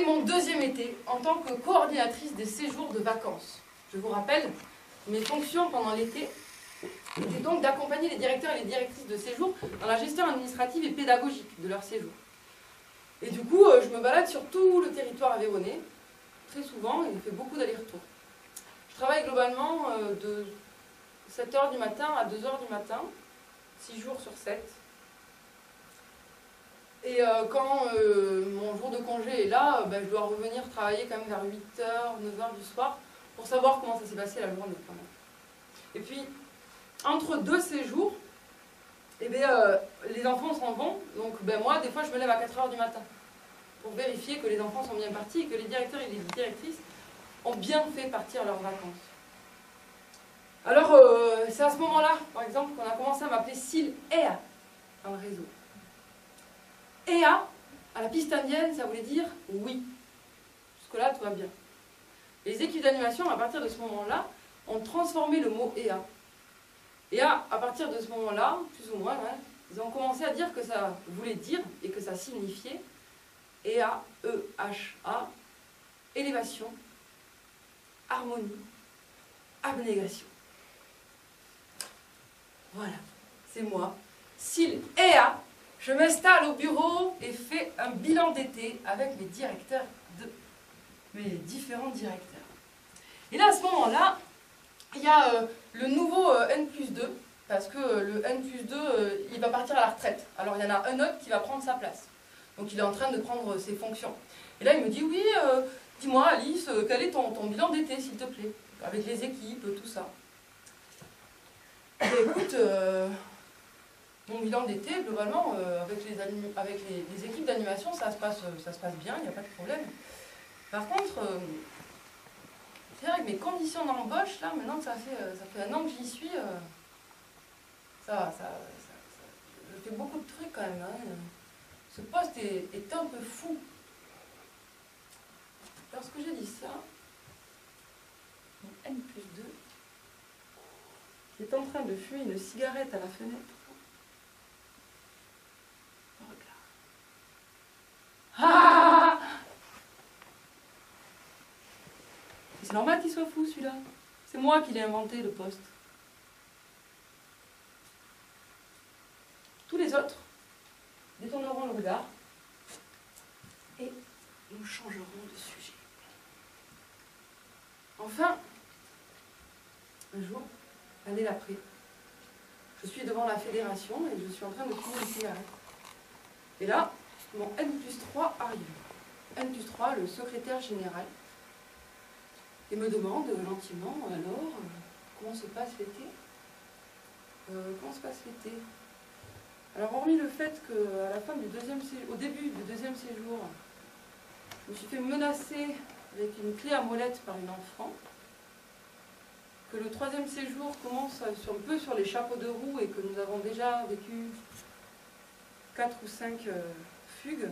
mon 2e été en tant que coordinatrice des séjours de vacances. Je vous rappelle, mes fonctions pendant l'été étaient donc d'accompagner les directeurs et les directrices de séjour dans la gestion administrative et pédagogique de leur séjour. Et du coup, je me balade sur tout le territoire aveyronnais, très souvent, et je fais beaucoup d'allers-retours. Je travaille globalement de 7 h du matin à 2 h du matin, 6 jours sur 7. Et quand mon jour de congé est là, je dois revenir travailler quand même vers 8 h, 9 h du soir, pour savoir comment ça s'est passé la journée quand même. Et puis, entre 2 séjours, les enfants s'en vont, donc moi, des fois, je me lève à 4 h du matin pour vérifier que les enfants sont bien partis et que les directeurs et les directrices ont bien fait partir leurs vacances. Alors, c'est à ce moment-là, par exemple, qu'on a commencé à m'appeler Sil Ea dans le réseau. Ea, à la piste indienne, ça voulait dire oui. Jusque-là, tout va bien. Les équipes d'animation, à partir de ce moment-là, ont transformé le mot Ea. Et à partir de ce moment-là, plus ou moins, ils ont commencé à dire que ça voulait dire et que ça signifiait EA, E-H-A, élévation, harmonie, abnégation. Voilà, c'est moi, Sil Ea. Je m'installe au bureau et fais un bilan d'été avec mes directeurs, mes différents directeurs. Et là, à ce moment-là, il y a le nouveau N+2, parce que le N+2, il va partir à la retraite. Alors il y en a un autre qui va prendre sa place. Donc il est en train de prendre ses fonctions. Et là il me dit, oui, dis-moi Alice, quel est ton bilan d'été s'il te plaît? Avec les équipes, tout ça. Et écoute, mon bilan d'été, globalement, avec les équipes d'animation, ça se passe bien, il n'y a pas de problème. Par contre, c'est vrai que mes conditions d'embauche, là, maintenant que ça fait 1 an que j'y suis, je fais beaucoup de trucs quand même. Ce poste est un peu fou. Lorsque j'ai dit ça, mon N+2 qui est en train de fumer une cigarette à la fenêtre, regarde. Ah! C'est normal qu'il soit fou celui-là. C'est moi qui l'ai inventé le poste. Tous les autres détourneront le regard et nous changerons de sujet. Enfin, un jour, l'année d'après, je suis devant la fédération et je suis en train de fumer une cigarette. Et là, mon N+3 arrive. N+3, le secrétaire général, et me demande gentiment, alors, comment se passe l'été? Alors, hormis le fait qu'à la fin du au début du 2e séjour, je me suis fait menacer avec une clé à molette par une enfant, que le 3e séjour commence un peu sur les chapeaux de roue et que nous avons déjà vécu 4 ou 5 fugues,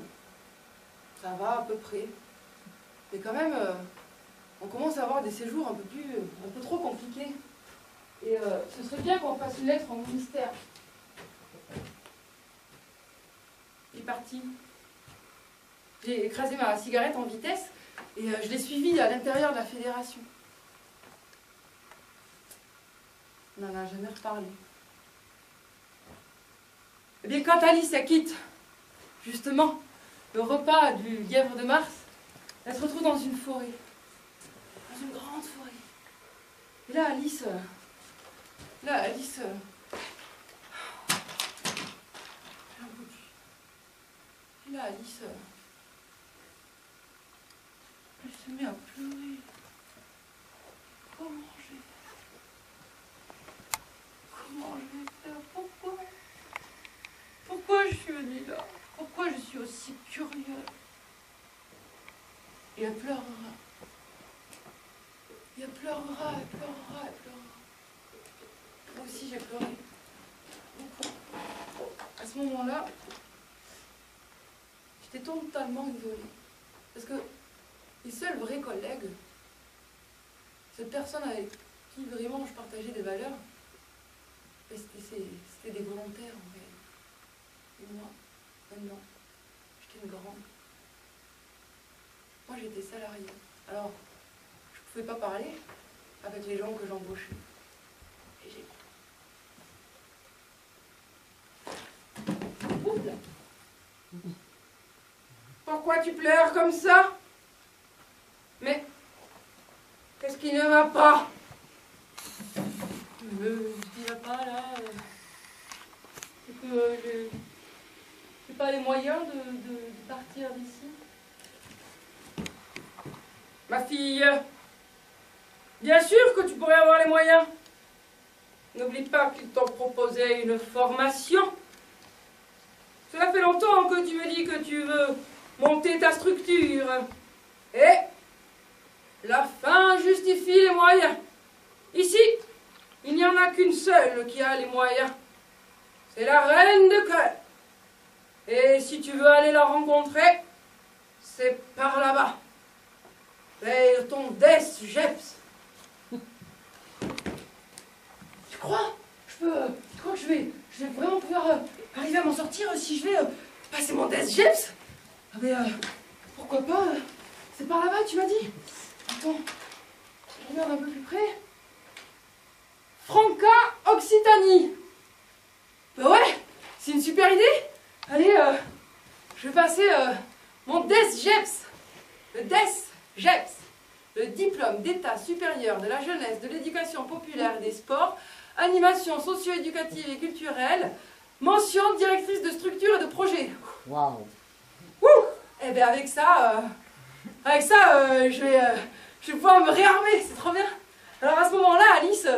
ça va à peu près. Mais quand même, on commence à avoir des séjours un peu trop compliqués. Et ce serait bien qu'on fasse une lettre au ministère. Il est parti. J'ai écrasé ma cigarette en vitesse et je l'ai suivi à l'intérieur de la fédération. On n'en a jamais reparlé. Eh bien, quand Alice elle quitte, justement, le repas du lièvre de Mars, elle se retrouve dans une forêt. Dans une grande forêt. Et là, Alice... Et là, Alice... Elle se met à pleurer. Comment je vais faire? Comment je vais faire? Pourquoi je suis venue là? Pourquoi je suis aussi curieuse? Et elle pleurera. Et elle pleurera, elle pleurera, elle pleurera. Moi aussi j'ai pleuré. Beaucoup. À ce moment-là, j'étais totalement isolée. Parce que les seuls vrais collègues, cette personne avec qui vraiment je partageais des valeurs, c'était des volontaires en fait. Et moi, maintenant, j'étais une grande. Moi j'étais salariée. Alors, je ne pouvais pas parler avec les gens que j'embauchais. Et j'ai... Oula. Pourquoi tu pleures comme ça? Mais qu'est-ce qui ne va pas? Ce qui ne va pas là, c'est que je n'ai pas les moyens de partir d'ici. Ma fille, bien sûr que tu pourrais avoir les moyens. N'oublie pas qu'ils t'ont proposé une formation. Cela fait longtemps que tu me dis que tu veux monter ta structure. Et la fin justifie les moyens. Ici, il n'y en a qu'une seule qui a les moyens. C'est la reine de cœur. Et si tu veux aller la rencontrer, c'est par là-bas. C'est ton Jeps. Tu crois que je vais vraiment pouvoir arriver à m'en sortir si je vais passer mon Jeps? Ah mais pourquoi pas? C'est par là-bas, tu m'as dit? Attends, je regarde un peu plus près. Franca Occitanie. Ben ouais, c'est une super idée. Allez, je vais passer mon Jeps. Le Jeps, le diplôme d'état supérieur de la jeunesse, de l'éducation populaire et des sports, animation socio-éducative et culturelle, mention directrice de structure et de projet. Waouh! Eh bien avec ça, je vais pouvoir me réarmer, c'est trop bien. Alors à ce moment-là, Alice,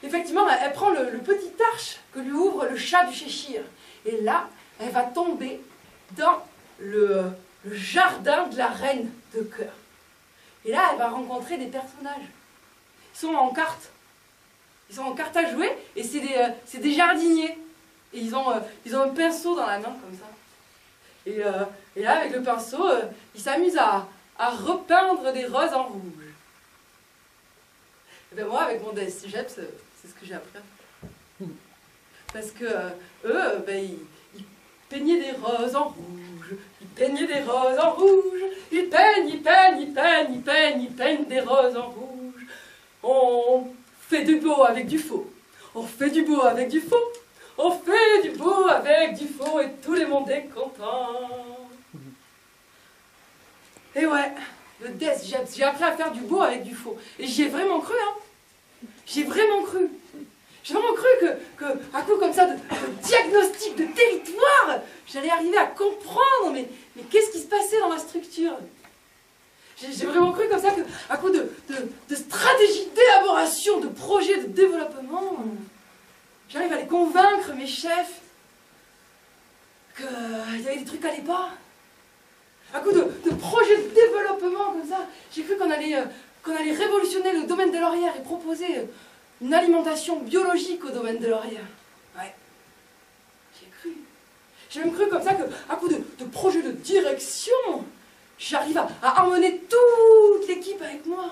effectivement, elle prend le petit arche que lui ouvre le chat du Cheshire. Et là, elle va tomber dans le jardin de la reine de cœur. Et là, elle va rencontrer des personnages. Ils sont en cartes. Ils sont en cartes à jouer et c'est des jardiniers. Et ils ont un pinceau dans la main comme ça. Et là, avec le pinceau, ils s'amusent à repeindre des roses en rouge. Et bien moi, avec mon DSJEPS, c'est ce que j'ai appris à faire. Parce que eux, ils peignaient des roses en rouge. Ils peignaient des roses en rouge. Ils peignent des roses en rouge. On fait du beau avec du faux. On fait du beau avec du faux. On fait du beau avec du faux et tout le monde est content. Et ouais, le DSJEPS, j'ai appris à faire du beau avec du faux. Et j'y ai vraiment cru, hein. J'y ai vraiment cru. J'ai vraiment cru que à coup comme ça de diagnostic de territoire, j'allais arriver à comprendre, mais qu'est-ce qui se passait dans la structure. J'ai vraiment cru comme ça qu'à coup de stratégie d'élaboration, de projet de développement, j'arrive à les convaincre, mes chefs, qu'il y avait des trucs qui n'allaient pas. À coup de projet de développement comme ça, j'ai cru qu'on allait révolutionner le domaine de Laurière et proposer une alimentation biologique au domaine de Laurière. Ouais, j'ai cru. J'ai même cru comme ça qu'à coup de projet de direction, j'arrive à emmener toute l'équipe avec moi.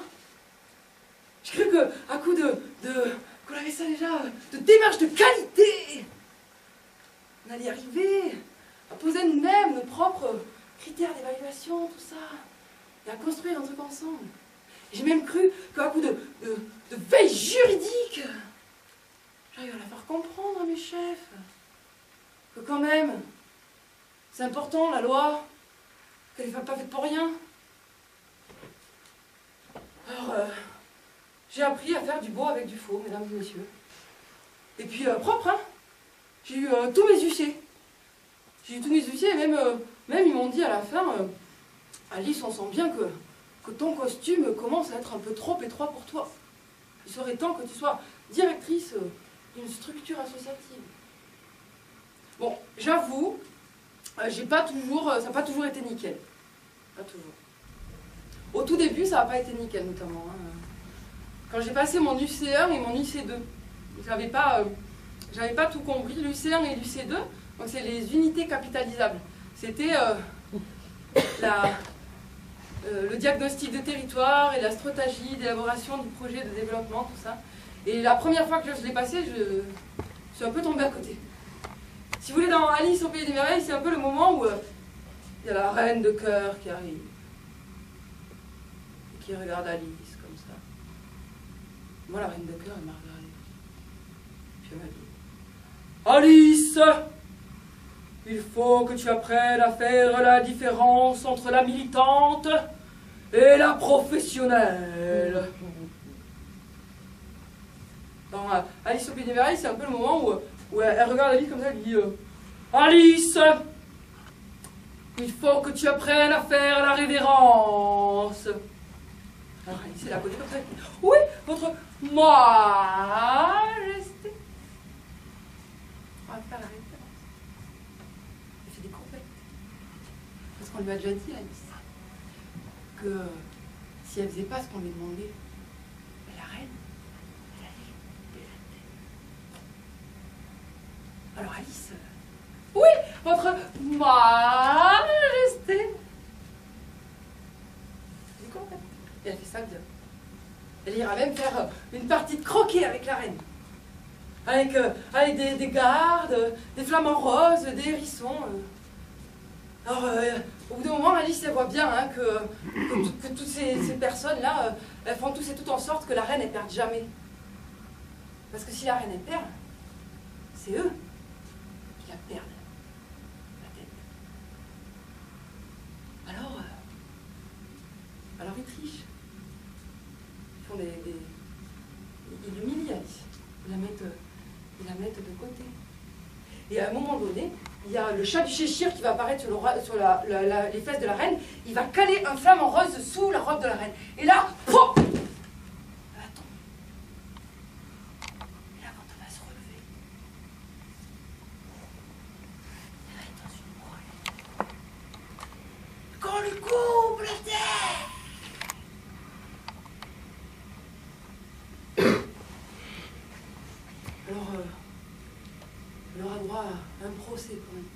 J'ai cru qu'à coup qu'on avait ça déjà, de démarche de qualité, on allait y arriver à poser nous-mêmes nos propres critères d'évaluation, tout ça, et à construire un truc ensemble. J'ai même cru qu'à coup de veille juridique, j'arrive à la faire comprendre à mes chefs. que quand même, c'est important la loi, qu'elle n'est pas faite pour rien. Alors, j'ai appris à faire du beau avec du faux, mesdames et messieurs. Et puis, propre, hein. J'ai eu tous mes huissiers. J'ai eu tous mes huissiers, et même ils m'ont dit à la fin, Alice, on sent bien que ton costume commence à être un peu trop étroit pour toi. Il serait temps que tu sois directrice d'une structure associative. Bon, j'avoue, ça n'a pas toujours été nickel. Pas toujours. Au tout début, ça n'a pas été nickel, notamment. Hein. Quand j'ai passé mon UC1 et mon UC2, j'avais pas tout compris, l'UC1 et l'UC2, donc c'est les unités capitalisables. C'était le diagnostic de territoire et la stratégie d'élaboration du projet de développement, tout ça. Et la première fois que je l'ai passé, je suis un peu tombée à côté. Si vous voulez, dans Alice au Pays des Merveilles, c'est un peu le moment où il y a la reine de cœur qui arrive. Et qui regarde Alice comme ça. Moi, la reine de cœur, elle m'a regardée. Puis elle m'a dit, Alice, il faut que tu apprennes à faire la différence entre la militante et la professionnelle. Dans Alice au Pays des Merveilles, c'est un peu le moment où elle regarde Alice comme ça, elle dit Alice, il faut que tu apprennes à faire la révérence. Alors Alice, elle est à côté comme ça, elle dit oui, votre majesté. On va faire la révérence. Elle fait des courbettes. Parce qu'on lui a déjà dit, Alice, que si elle faisait pas ce qu'on lui demandait, la reine, elle allait couper la tête. Alors Alice, oui, votre majesté. Des courbettes. Et elle fait ça bien. Elle ira même faire une partie de croquet avec la reine. Avec des gardes, des flamants roses, des hérissons. Alors, au bout d'un moment, Alice, elle voit bien hein, que toutes ces personnes-là, elles font tous et toutes en sorte que la reine, elle perde jamais. Parce que si la reine, elle perd, c'est eux qui la perdent. La tête. Alors ils trichent. Ils font ils l'humilient, Alice. Ils la mettent de côté. Et à un moment donné, il y a le chat du Cheshire qui va apparaître sur les fesses de la reine. Il va caler un flamant rose sous la robe de la reine. Et là, pop, elle va tomber. Et là, quand elle va se relever, elle va être dans une broye. Qu'on lui coupe la tête. Alors, elle aura droit à un procès quand même,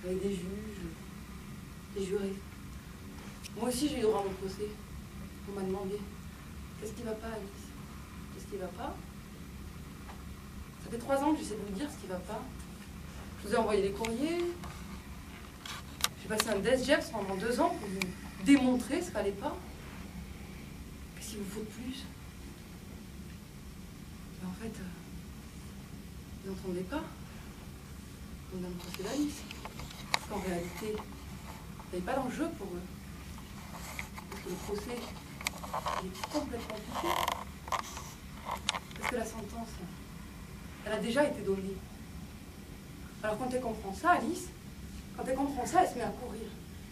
avec des juges, des jurés. Moi aussi j'ai eu droit à mon procès. On m'a demandé, qu'est-ce qui va pas Alice? Qu'est-ce qui va pas? Ça fait 3 ans que j'essaie de vous dire ce qui va pas. Je vous ai envoyé des courriers. J'ai passé un DESGEPS pendant 2 ans pour vous démontrer ce qui n'allait pas. Qu'est-ce qu'il vous faut de plus? Et en fait, vous n'entendez pas? On a le procès d'Alice. Parce qu'en réalité, il n'y avait pas d'enjeu pour eux. Parce que le procès il est complètement compliqué. Parce que la sentence, elle a déjà été donnée. Alors quand elle comprend ça, Alice, quand elle comprend ça, elle se met à courir.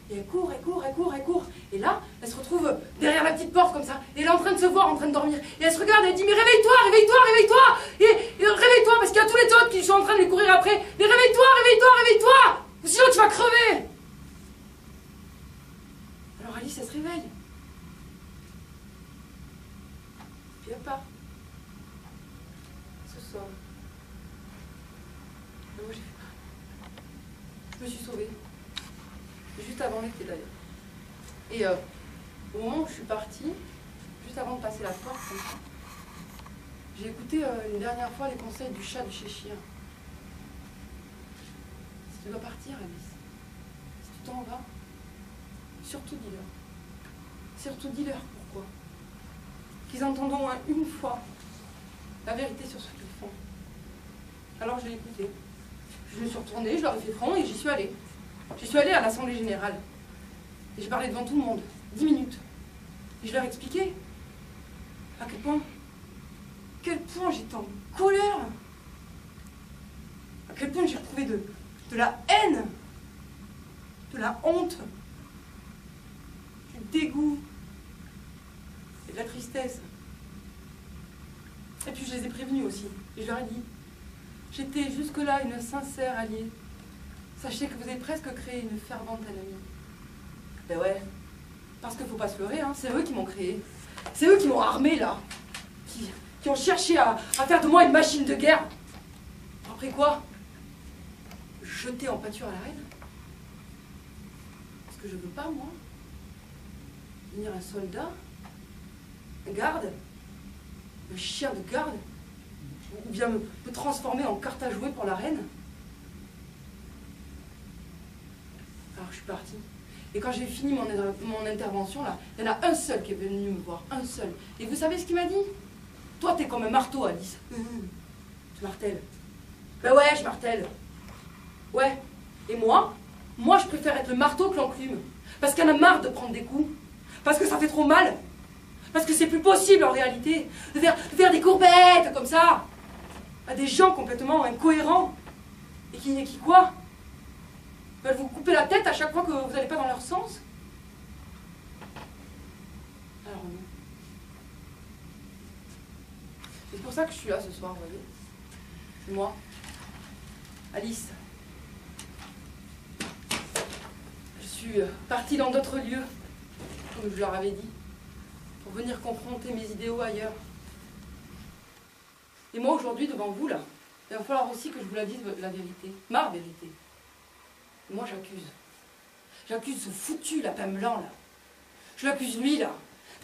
Et elle court, elle court, elle court, elle court. Et là, elle se retrouve derrière la petite porte comme ça. Et elle est en train de se voir, en train de dormir. Et elle se regarde et elle dit, mais réveille-toi, réveille-toi, réveille-toi. Et réveille-toi, parce qu'il y a tous les autres qui sont en train de lui courir après. Mais réveille-toi, réveille-toi, réveille-toi. Ou sinon tu vas crever. Alors Alice, elle se réveille. Puis elle part. Elle se sauve. Et moi, j'ai fait pareil. Je me suis sauvée. Juste avant l'été d'ailleurs. Et au moment où je suis partie, juste avant de passer la porte, comme ça, j'ai écouté une dernière fois les conseils du chat du Cheshire. Si tu dois partir, Alice, si tu t'en vas, surtout dis-leur. Surtout dis-leur pourquoi. Qu'ils entendent au moins une fois la vérité sur ce qu'ils font. Alors je l'ai écouté. Je me suis retournée, je leur ai fait front et j'y suis allée. J'y suis allée à l'Assemblée Générale. Et j'ai parlé devant tout le monde, 10 minutes. Et je leur ai expliqué à quel point j'étais en colère, à quel point j'éprouvais de la haine, de la honte, du dégoût et de la tristesse. Et puis je les ai prévenus aussi. Et je leur ai dit, j'étais jusque-là une sincère alliée. Sachez que vous avez presque créé une fervente ennemie. Ben ouais, parce qu'il ne faut pas se leurrer, hein, c'est eux qui m'ont créé. C'est eux qui m'ont armé là. Qui ont cherché à faire de moi une machine de guerre. Après quoi? Jeter en pâture à la reine. Parce que je ne veux pas, moi, devenir un soldat, un garde, un chien de garde, ou bien me transformer en carte à jouer pour la reine. Alors je suis partie. Et quand j'ai fini mon intervention, là, il y en a un seul qui est venu me voir, un seul. Et vous savez ce qu'il m'a dit? Toi, t'es comme un marteau, Alice. Tu martèles. Ben ouais, je martèle. Ouais. Et moi, je préfère être le marteau que l'enclume. Parce qu'il y en a marre de prendre des coups. Parce que ça fait trop mal. Parce que c'est plus possible, en réalité, de faire des courbettes comme ça. À des gens complètement incohérents. Et qui quoi? Veulent vous couper la tête à chaque fois que vous n'allez pas dans leur sens? Alors non. C'est pour ça que je suis là ce soir, vous voyez. C'est moi, Alice. Je suis partie dans d'autres lieux, comme je leur avais dit, pour venir confronter mes idéaux ailleurs. Et moi, aujourd'hui, devant vous, là, il va falloir aussi que je vous la dise, la vérité, ma vérité. Et moi, j'accuse. J'accuse ce foutu lapin blanc, là. Je l'accuse, lui, là,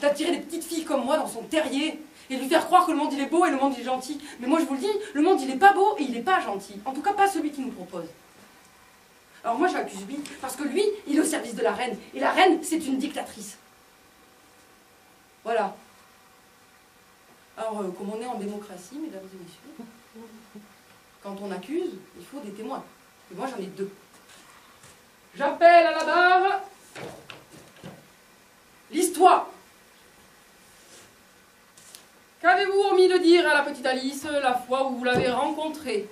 d'attirer des petites filles comme moi dans son terrier et de lui faire croire que le monde, il est beau et le monde, il est gentil. Mais moi, je vous le dis, le monde, il n'est pas beau et il n'est pas gentil. En tout cas, pas celui qui nous propose. Alors moi, je l'accuse, lui, parce que lui, il est au service de la reine. Et la reine, c'est une dictatrice. Voilà. Alors, comme on est en démocratie, mesdames et messieurs, quand on accuse, il faut des témoins. Et moi, j'en ai 2. J'appelle à la barre l'histoire. Qu'avez-vous omis de dire à la petite Alice la fois où vous l'avez rencontrée?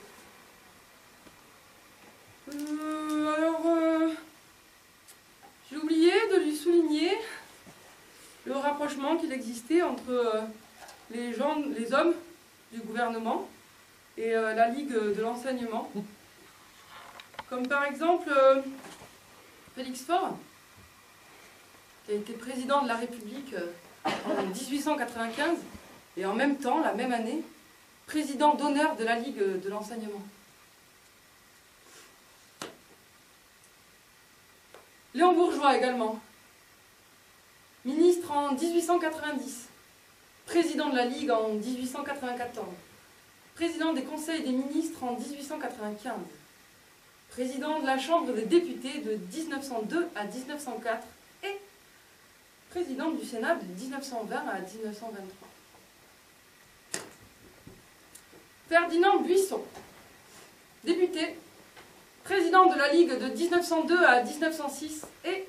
J'ai oublié de lui souligner le rapprochement qu'il existait entre les hommes du gouvernement et la Ligue de l'enseignement. Comme par exemple Félix Faure, qui a été président de la République en 1895, et en même temps, la même année, président d'honneur de la Ligue de l'enseignement. Léon Bourgeois également, ministre en 1890, président de la Ligue en 1894, président des conseils des ministres en 1895, président de la Chambre des députés de 1902 à 1904 et président du Sénat de 1920 à 1923. Ferdinand Buisson, député, président de la Ligue de 1902 à 1906 et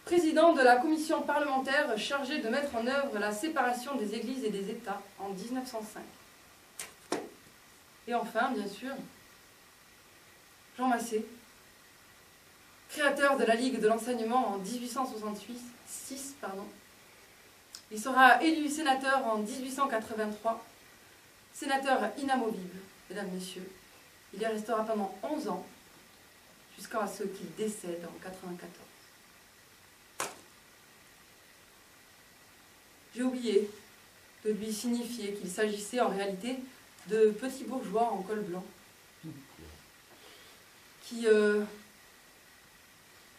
président de la commission parlementaire chargée de mettre en œuvre la séparation des églises et des États en 1905. Et enfin, bien sûr, Jean Massé, créateur de la Ligue de l'enseignement en 1866, Il sera élu sénateur en 1883, sénateur inamovible, mesdames, messieurs. Il y restera pendant 11 ans, jusqu'à ce qu'il décède en 1994. J'ai oublié de lui signifier qu'il s'agissait en réalité de petits bourgeois en col blanc, qui ne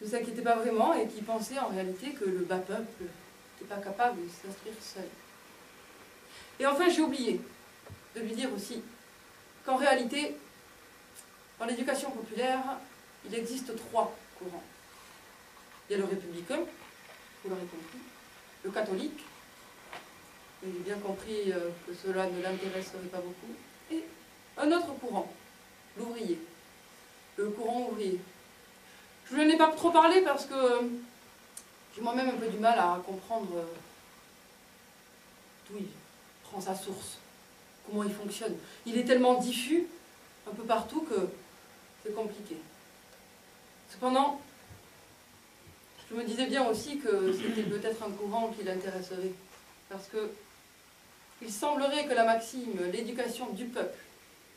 s'inquiétaient pas vraiment et qui pensaient en réalité que le bas peuple n'était pas capable de s'instruire seul. Et enfin, j'ai oublié de lui dire aussi qu'en réalité, dans l'éducation populaire, il existe 3 courants. Il y a le républicain, vous l'aurez compris, le catholique, j'ai bien compris que cela ne l'intéresserait pas beaucoup, et un autre courant, l'ouvrier. le courant ouvrier. Je n'en ai pas trop parlé parce que j'ai moi-même un peu du mal à comprendre d'où il prend sa source, comment il fonctionne. Il est tellement diffus un peu partout que c'est compliqué. Cependant, je me disais bien aussi que c'était peut-être un courant qui l'intéresserait, parce que il semblerait que la maxime « l'éducation du peuple,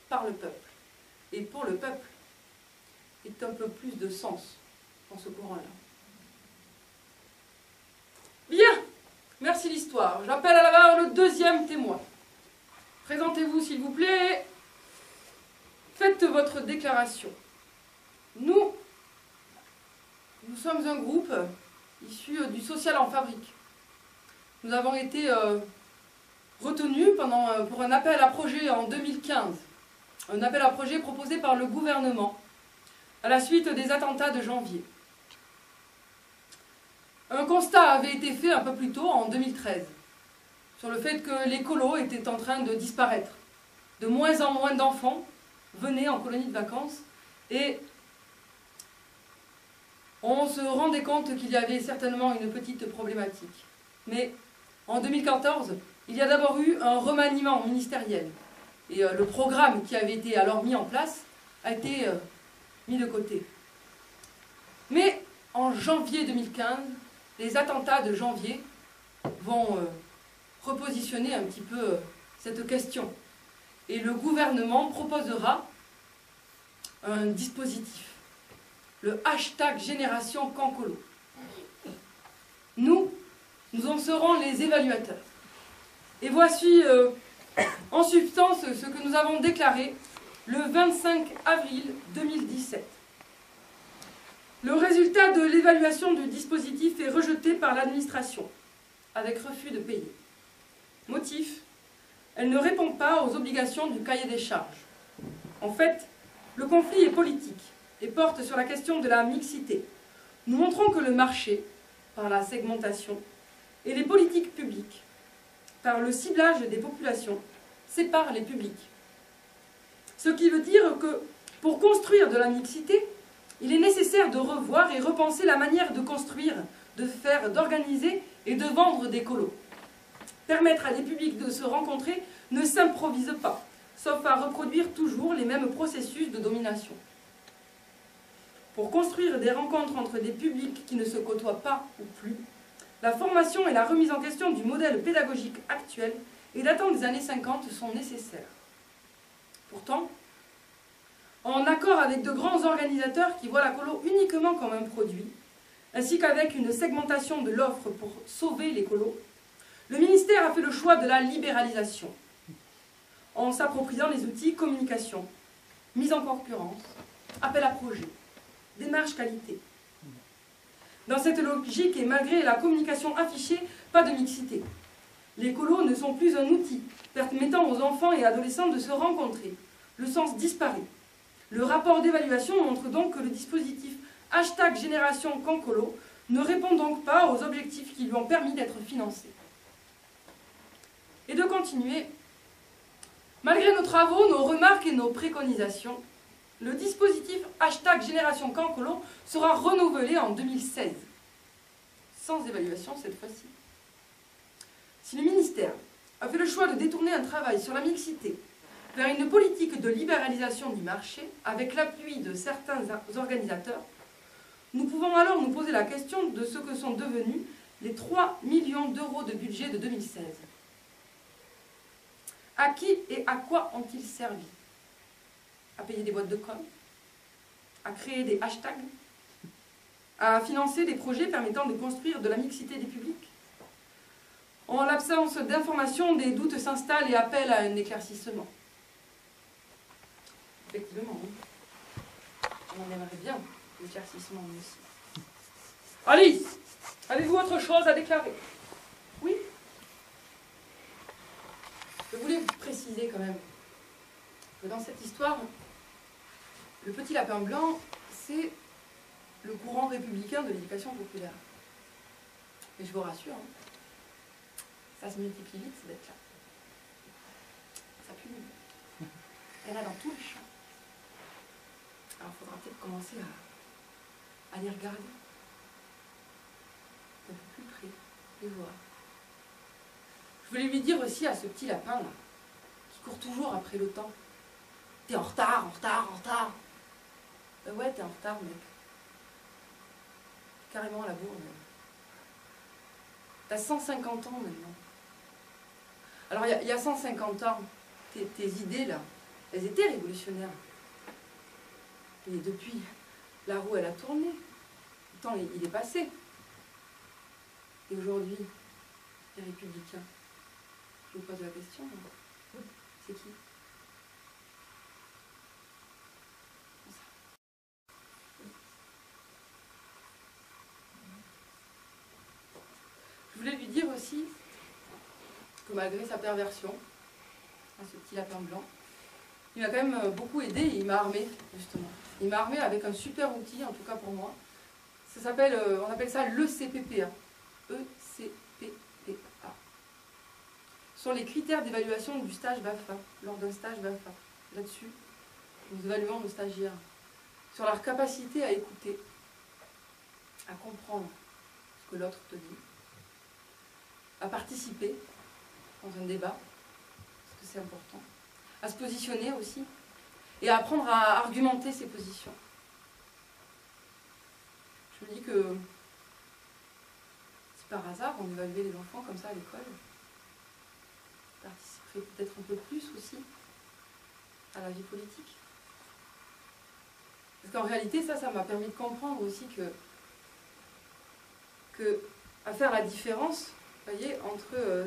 par le peuple et pour le peuple » ait un peu plus de sens dans ce courant-là. Bien, merci l'histoire. J'appelle à la barre le deuxième témoin. Présentez-vous s'il vous plaît. Faites votre déclaration. Nous sommes un groupe issu du social en fabrique. Nous avons été retenus pour un appel à projet en 2015. Un appel à projet proposé par le gouvernement à la suite des attentats de janvier. Un constat avait été fait un peu plus tôt, en 2013, sur le fait que l'écolo était en train de disparaître. De moins en moins d'enfants venaient en colonie de vacances et on se rendait compte qu'il y avait certainement une petite problématique. Mais en 2014, il y a d'abord eu un remaniement ministériel. Et le programme qui avait été alors mis en place a été mis de côté. Mais en janvier 2015, les attentats de janvier vont repositionner un petit peu cette question. Et le gouvernement proposera un dispositif, le hashtag Génération Cancolo. Nous en serons les évaluateurs. Et voici en substance ce que nous avons déclaré le 25 avril 2017. Le résultat de l'évaluation du dispositif est rejeté par l'administration, avec refus de payer. Motif, elle ne répond pas aux obligations du cahier des charges. En fait, le conflit est politique et porte sur la question de la mixité. Nous montrons que le marché, par la segmentation, et les politiques publiques, par le ciblage des populations, séparent les publics. Ce qui veut dire que, pour construire de la mixité, il est nécessaire de revoir et repenser la manière de construire, de faire, d'organiser et de vendre des colos. Permettre à des publics de se rencontrer ne s'improvise pas, sauf à reproduire toujours les mêmes processus de domination. Pour construire des rencontres entre des publics qui ne se côtoient pas ou plus, la formation et la remise en question du modèle pédagogique actuel et datant des années 50 sont nécessaires. Pourtant, en accord avec de grands organisateurs qui voient la colo uniquement comme un produit, ainsi qu'avec une segmentation de l'offre pour sauver les colos, le ministère a fait le choix de la libéralisation, en s'appropriant les outils communication, mise en concurrence, appel à projet, démarche qualité. Dans cette logique et malgré la communication affichée, pas de mixité. Les colos ne sont plus un outil permettant aux enfants et adolescents de se rencontrer. Le sens disparaît. Le rapport d'évaluation montre donc que le dispositif hashtag Génération Cancolo ne répond donc pas aux objectifs qui lui ont permis d'être financés. Et de continuer, malgré nos travaux, nos remarques et nos préconisations, le dispositif hashtag Génération Cancolo sera renouvelé en 2016, sans évaluation cette fois-ci. Si le ministère a fait le choix de détourner un travail sur la mixité vers une politique de libéralisation du marché, avec l'appui de certains organisateurs, nous pouvons alors nous poser la question de ce que sont devenus les 3 millions d'euros de budget de 2016. À qui et à quoi ont-ils servi? À payer des boîtes de com? À créer des hashtags? À financer des projets permettant de construire de la mixité des publics? En l'absence d'informations, des doutes s'installent et appellent à un éclaircissement. Effectivement, oui. On en aimerait bien l'éclaircissement aussi. Alice, avez-vous autre chose à déclarer? Oui? Je voulais vous préciser quand même que dans cette histoire, le petit lapin blanc, c'est le courant républicain de l'éducation populaire. Mais je vous rassure, hein, ça se multiplie vite, ça d'être là. Ça pullule. Il y en a dans tous les champs. Alors il faudra peut-être commencer à les regarder un peu plus près, les voir. Je voulais lui dire aussi à ce petit lapin là, qui court toujours après le temps. T'es en retard, en retard, en retard. Ben ouais, t'es en retard, mec. Carrément à la bourre. T'as 150 ans maintenant. Alors il y a 150 ans, tes idées là, elles étaient révolutionnaires. Mais depuis, la roue elle a tourné. Le temps il est passé. Et aujourd'hui, les républicains, je vous pose la question, c'est qui? Je voulais lui dire aussi que malgré sa perversion, à ce petit lapin blanc, il m'a quand même beaucoup aidé et il m'a armé, justement. Il m'a armé avec un super outil, en tout cas pour moi. Ça s'appelle, on appelle ça l'ECPPA. ECPPA. Ce sont les critères d'évaluation du stage BAFA, lors d'un stage BAFA. Là-dessus, nous évaluons nos stagiaires sur leur capacité à écouter, à comprendre ce que l'autre te dit, à participer dans un débat, parce que c'est important, à se positionner aussi, et à apprendre à argumenter ses positions. Je me dis que si par hasard on évaluait les enfants comme ça à l'école, ils participeraient peut-être un peu plus aussi à la vie politique. Parce qu'en réalité, ça m'a permis de comprendre aussi que à faire la différence, voyez, entre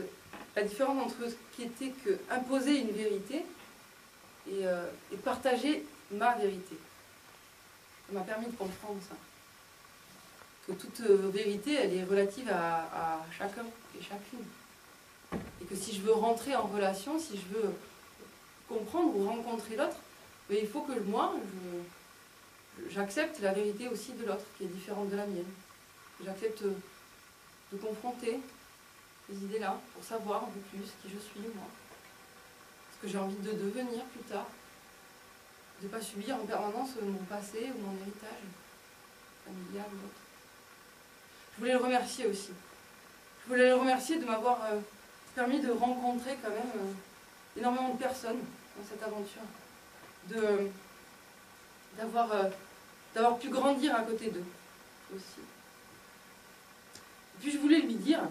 la différence entre ce qui était que imposer une vérité et partager ma vérité. Ça m'a permis de comprendre ça. Que toute vérité, elle est relative à chacun et chacune. Et que si je veux rentrer en relation, si je veux comprendre ou rencontrer l'autre, il faut que moi, j'accepte la vérité aussi de l'autre, qui est différente de la mienne. J'accepte de confronter ces idées-là pour savoir un peu plus qui je suis, moi. Ce que j'ai envie de devenir plus tard. De ne pas subir en permanence mon passé ou mon héritage familial ou autre. Je voulais le remercier aussi. Je voulais le remercier de m'avoir permis de rencontrer quand même énormément de personnes dans cette aventure. D'avoir pu grandir à côté d'eux aussi. Et puis je voulais lui dire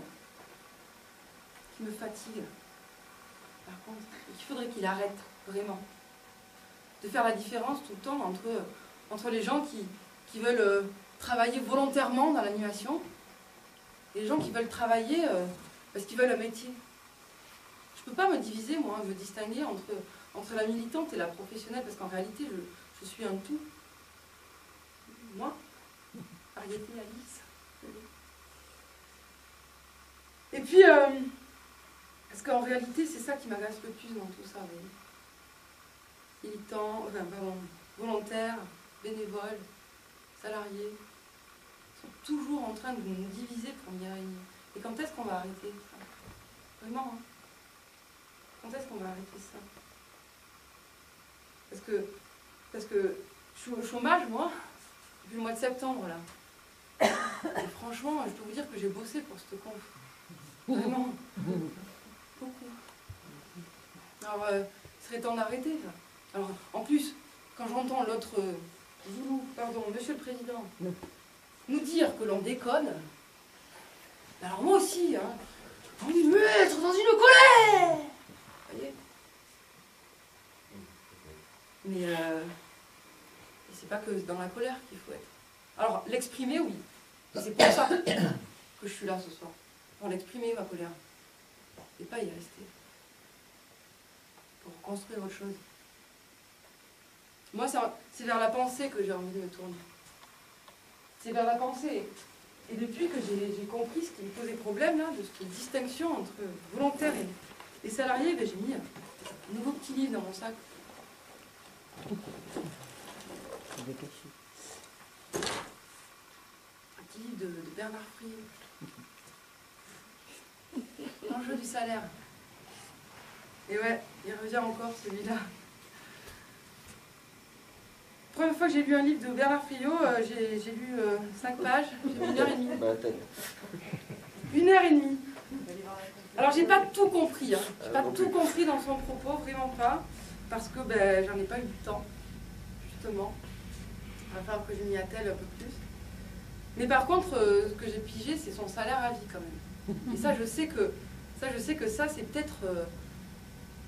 qu'il me fatigue, par contre, et qu'il faudrait qu'il arrête, vraiment, de faire la différence tout le temps entre les gens qui veulent travailler volontairement dans l'animation et les gens qui veulent travailler parce qu'ils veulent un métier. Je ne peux pas me diviser, moi, me distinguer entre la militante et la professionnelle, parce qu'en réalité, je suis un tout. Moi, Ariété Alice. Et puis, parce qu'en réalité, c'est ça qui m'agace le plus dans tout ça, vous voyez. Militants, volontaires, bénévoles, salariés, sont toujours en train de nous diviser pour y arriver. Et quand est-ce qu'on va arrêter ça? Vraiment, hein? Quand est-ce qu'on va arrêter ça? Parce que je suis au chômage, moi, depuis le mois de septembre, là. Et franchement, je peux vous dire que j'ai bossé pour cette conf. Vraiment. Beaucoup. Alors, il serait temps d'arrêter, ça. Alors, en plus, quand j'entends l'autre Zoulou, pardon, Monsieur le Président, nous dire que l'on déconne, alors moi aussi, hein, j'ai envie de me mettre dans une colère. Vous voyez? Mais c'est pas que dans la colère qu'il faut être. Alors, l'exprimer, oui. C'est pour ça que je suis là ce soir. Pour l'exprimer, ma colère. Et pas y rester. Pour construire autre chose. Moi, c'est vers la pensée que j'ai envie de me tourner. C'est vers la pensée. Et depuis que j'ai compris ce qui me posait problème, là, de cette distinction entre volontaires et salariés, ben, j'ai mis un nouveau petit livre dans mon sac. Un petit livre de Bernard Frier. L'enjeu du salaire. Et ouais, il revient encore celui-là. première fois que j'ai lu un livre de Bernard Friot, j'ai lu 5 pages, j'ai mis 1h30. 1h30. Alors j'ai pas tout compris, hein. J'ai pas tout compris dans son propos, vraiment pas, parce que ben, j'en ai pas eu le temps, justement. Il va falloir que je m'y attelle un peu plus. Mais par contre, ce que j'ai pigé, c'est son salaire à vie quand même. Et ça, je sais que ça, c'est peut-être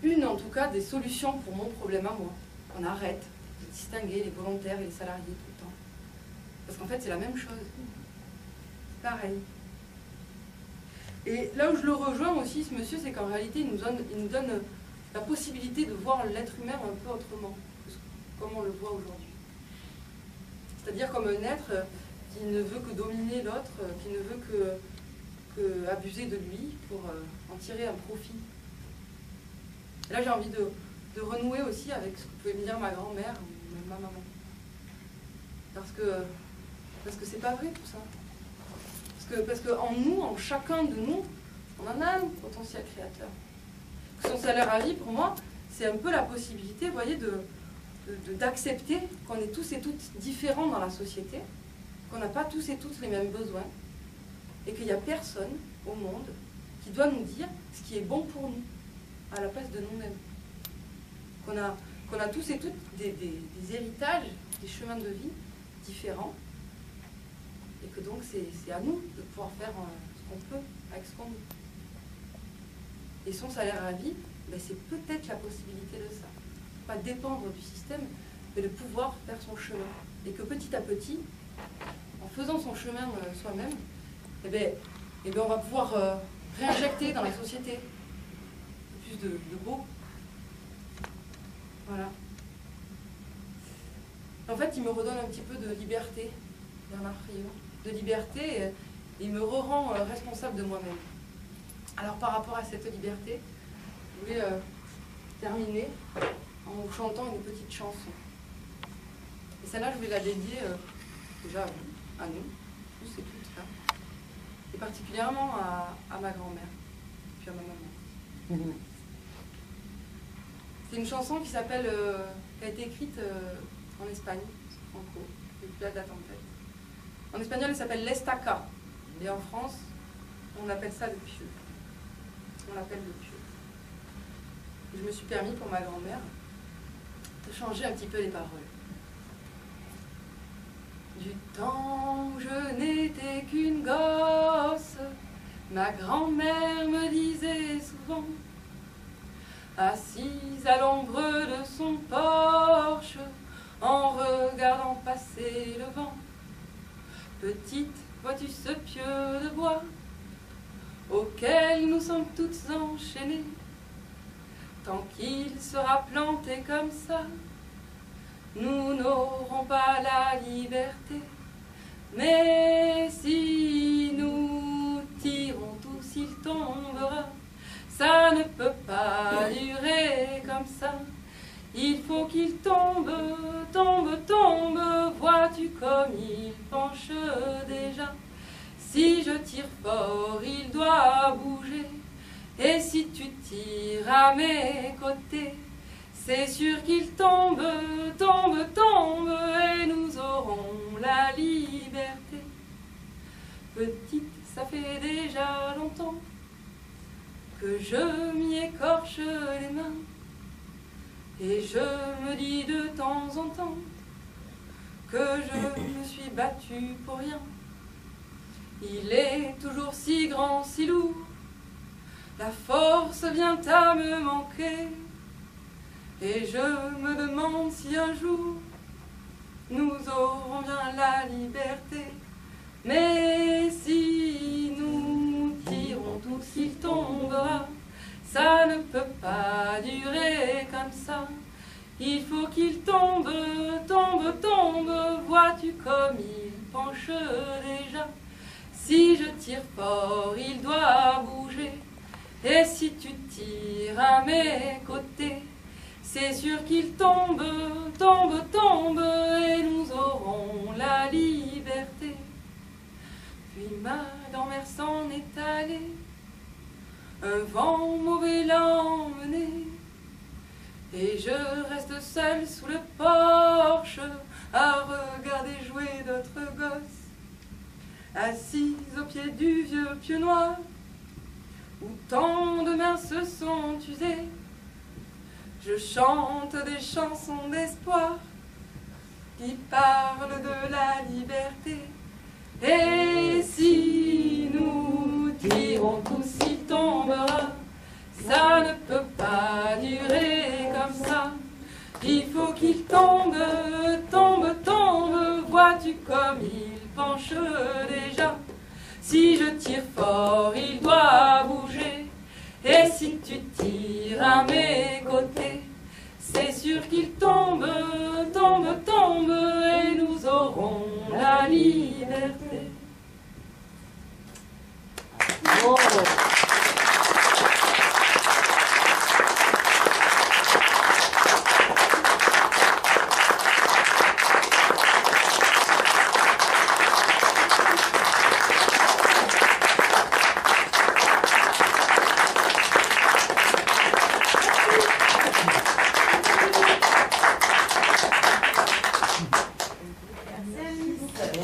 une, en tout cas, des solutions pour mon problème à moi. On arrête de distinguer les volontaires et les salariés tout le temps. Parce qu'en fait, c'est la même chose. C'est pareil. Et là où je le rejoins aussi, ce monsieur, c'est qu'en réalité, il nous donne la possibilité de voir l'être humain un peu autrement, comme on le voit aujourd'hui. C'est-à-dire comme un être qui ne veut que dominer l'autre, qui ne veut que abuser de lui pour en tirer un profit. Et là, j'ai envie de renouer aussi avec ce que pouvait me dire ma grand-mère ou même ma maman. Parce que c'est pas vrai tout ça. Parce qu'en nous, en chacun de nous, on en a un potentiel créateur. Son salaire à vie, pour moi, c'est un peu la possibilité, vous voyez, d'accepter qu'on est tous et toutes différents dans la société, qu'on n'a pas tous et toutes les mêmes besoins, et qu'il n'y a personne au monde qui doit nous dire ce qui est bon pour nous, à la place de nous-mêmes. Qu'on a tous et toutes des héritages, des chemins de vie différents, et que donc c'est à nous de pouvoir faire ce qu'on peut avec ce qu'on veut. Et son salaire à vie, ben c'est peut-être la possibilité de ça. Pas dépendre du système, mais de pouvoir faire son chemin. Et que petit à petit, en faisant son chemin soi-même, eh ben, on va pouvoir réinjecter dans la société plus de beau. Voilà. En fait, il me redonne un petit peu de liberté, Bernard Friot. De liberté, et il me rend responsable de moi-même. Alors par rapport à cette liberté, je voulais terminer en vous chantant une petite chanson. Et celle-là, je vais la dédier déjà à nous, tous et toutes là, et particulièrement à ma grand-mère, puis à ma maman. C'est une chanson qui a été écrite en Espagne, franco, depuis la date en tête. En espagnol, elle s'appelle l'estaca. Et en France, on appelle ça le pieu. On l'appelle le pieu. Et je me suis permis, pour ma grand-mère, de changer un petit peu les paroles. Du temps où je n'étais qu'une gosse, ma grand-mère me disait souvent, assise à l'ombre de son porche, en regardant passer le vent. Petite, vois-tu ce pieu de bois auquel nous sommes toutes enchaînées? Tant qu'il sera planté comme ça, nous n'aurons pas la liberté. Mais si nous tirons tous, il tombera. Ça ne peut pas durer comme ça. Il faut qu'il tombe, tombe, tombe, vois-tu comme il penche déjà. Si je tire fort, il doit bouger, et si tu tires à mes côtés, c'est sûr qu'il tombe, tombe, tombe, et nous aurons la liberté. Petite, ça fait déjà longtemps que je m'y écorche les mains, et je me dis de temps en temps que je me suis battue pour rien. Il est toujours si grand, si lourd, la force vient à me manquer, et je me demande si un jour nous aurons bien la liberté. Mais si nous tirons tous, il tombera. Ça ne peut pas durer comme ça. Il faut qu'il tombe, tombe, tombe. Vois-tu comme il penche déjà. Si je tire fort, il doit bouger. Et si tu tires à mes côtés, c'est sûr qu'il tombe, tombe, tombe. Et nous aurons la liberté. Puis ma grand-mère s'en est allée. Un vent mauvais l'a emmené, et je reste seule sous le porche, assise au pied du vieux pieu noir, où tant de mains se sont usées. Je chante des chansons d'espoir qui parlent de la liberté. Et si nous tirons tous, il tombera. Ça ne peut pas durer comme ça. Il faut qu'il tombe, tombe, tombe. Vois-tu comme il penche déjà? Si je tire fort, il doit bouger. Et si tu tires à mes côtés, c'est sûr qu'il tombe, tombe, tombe. Et nous aurons la liberté. Oh.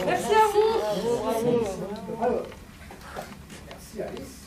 Merci à vous. Bravo, bravo. Alors, merci Alice.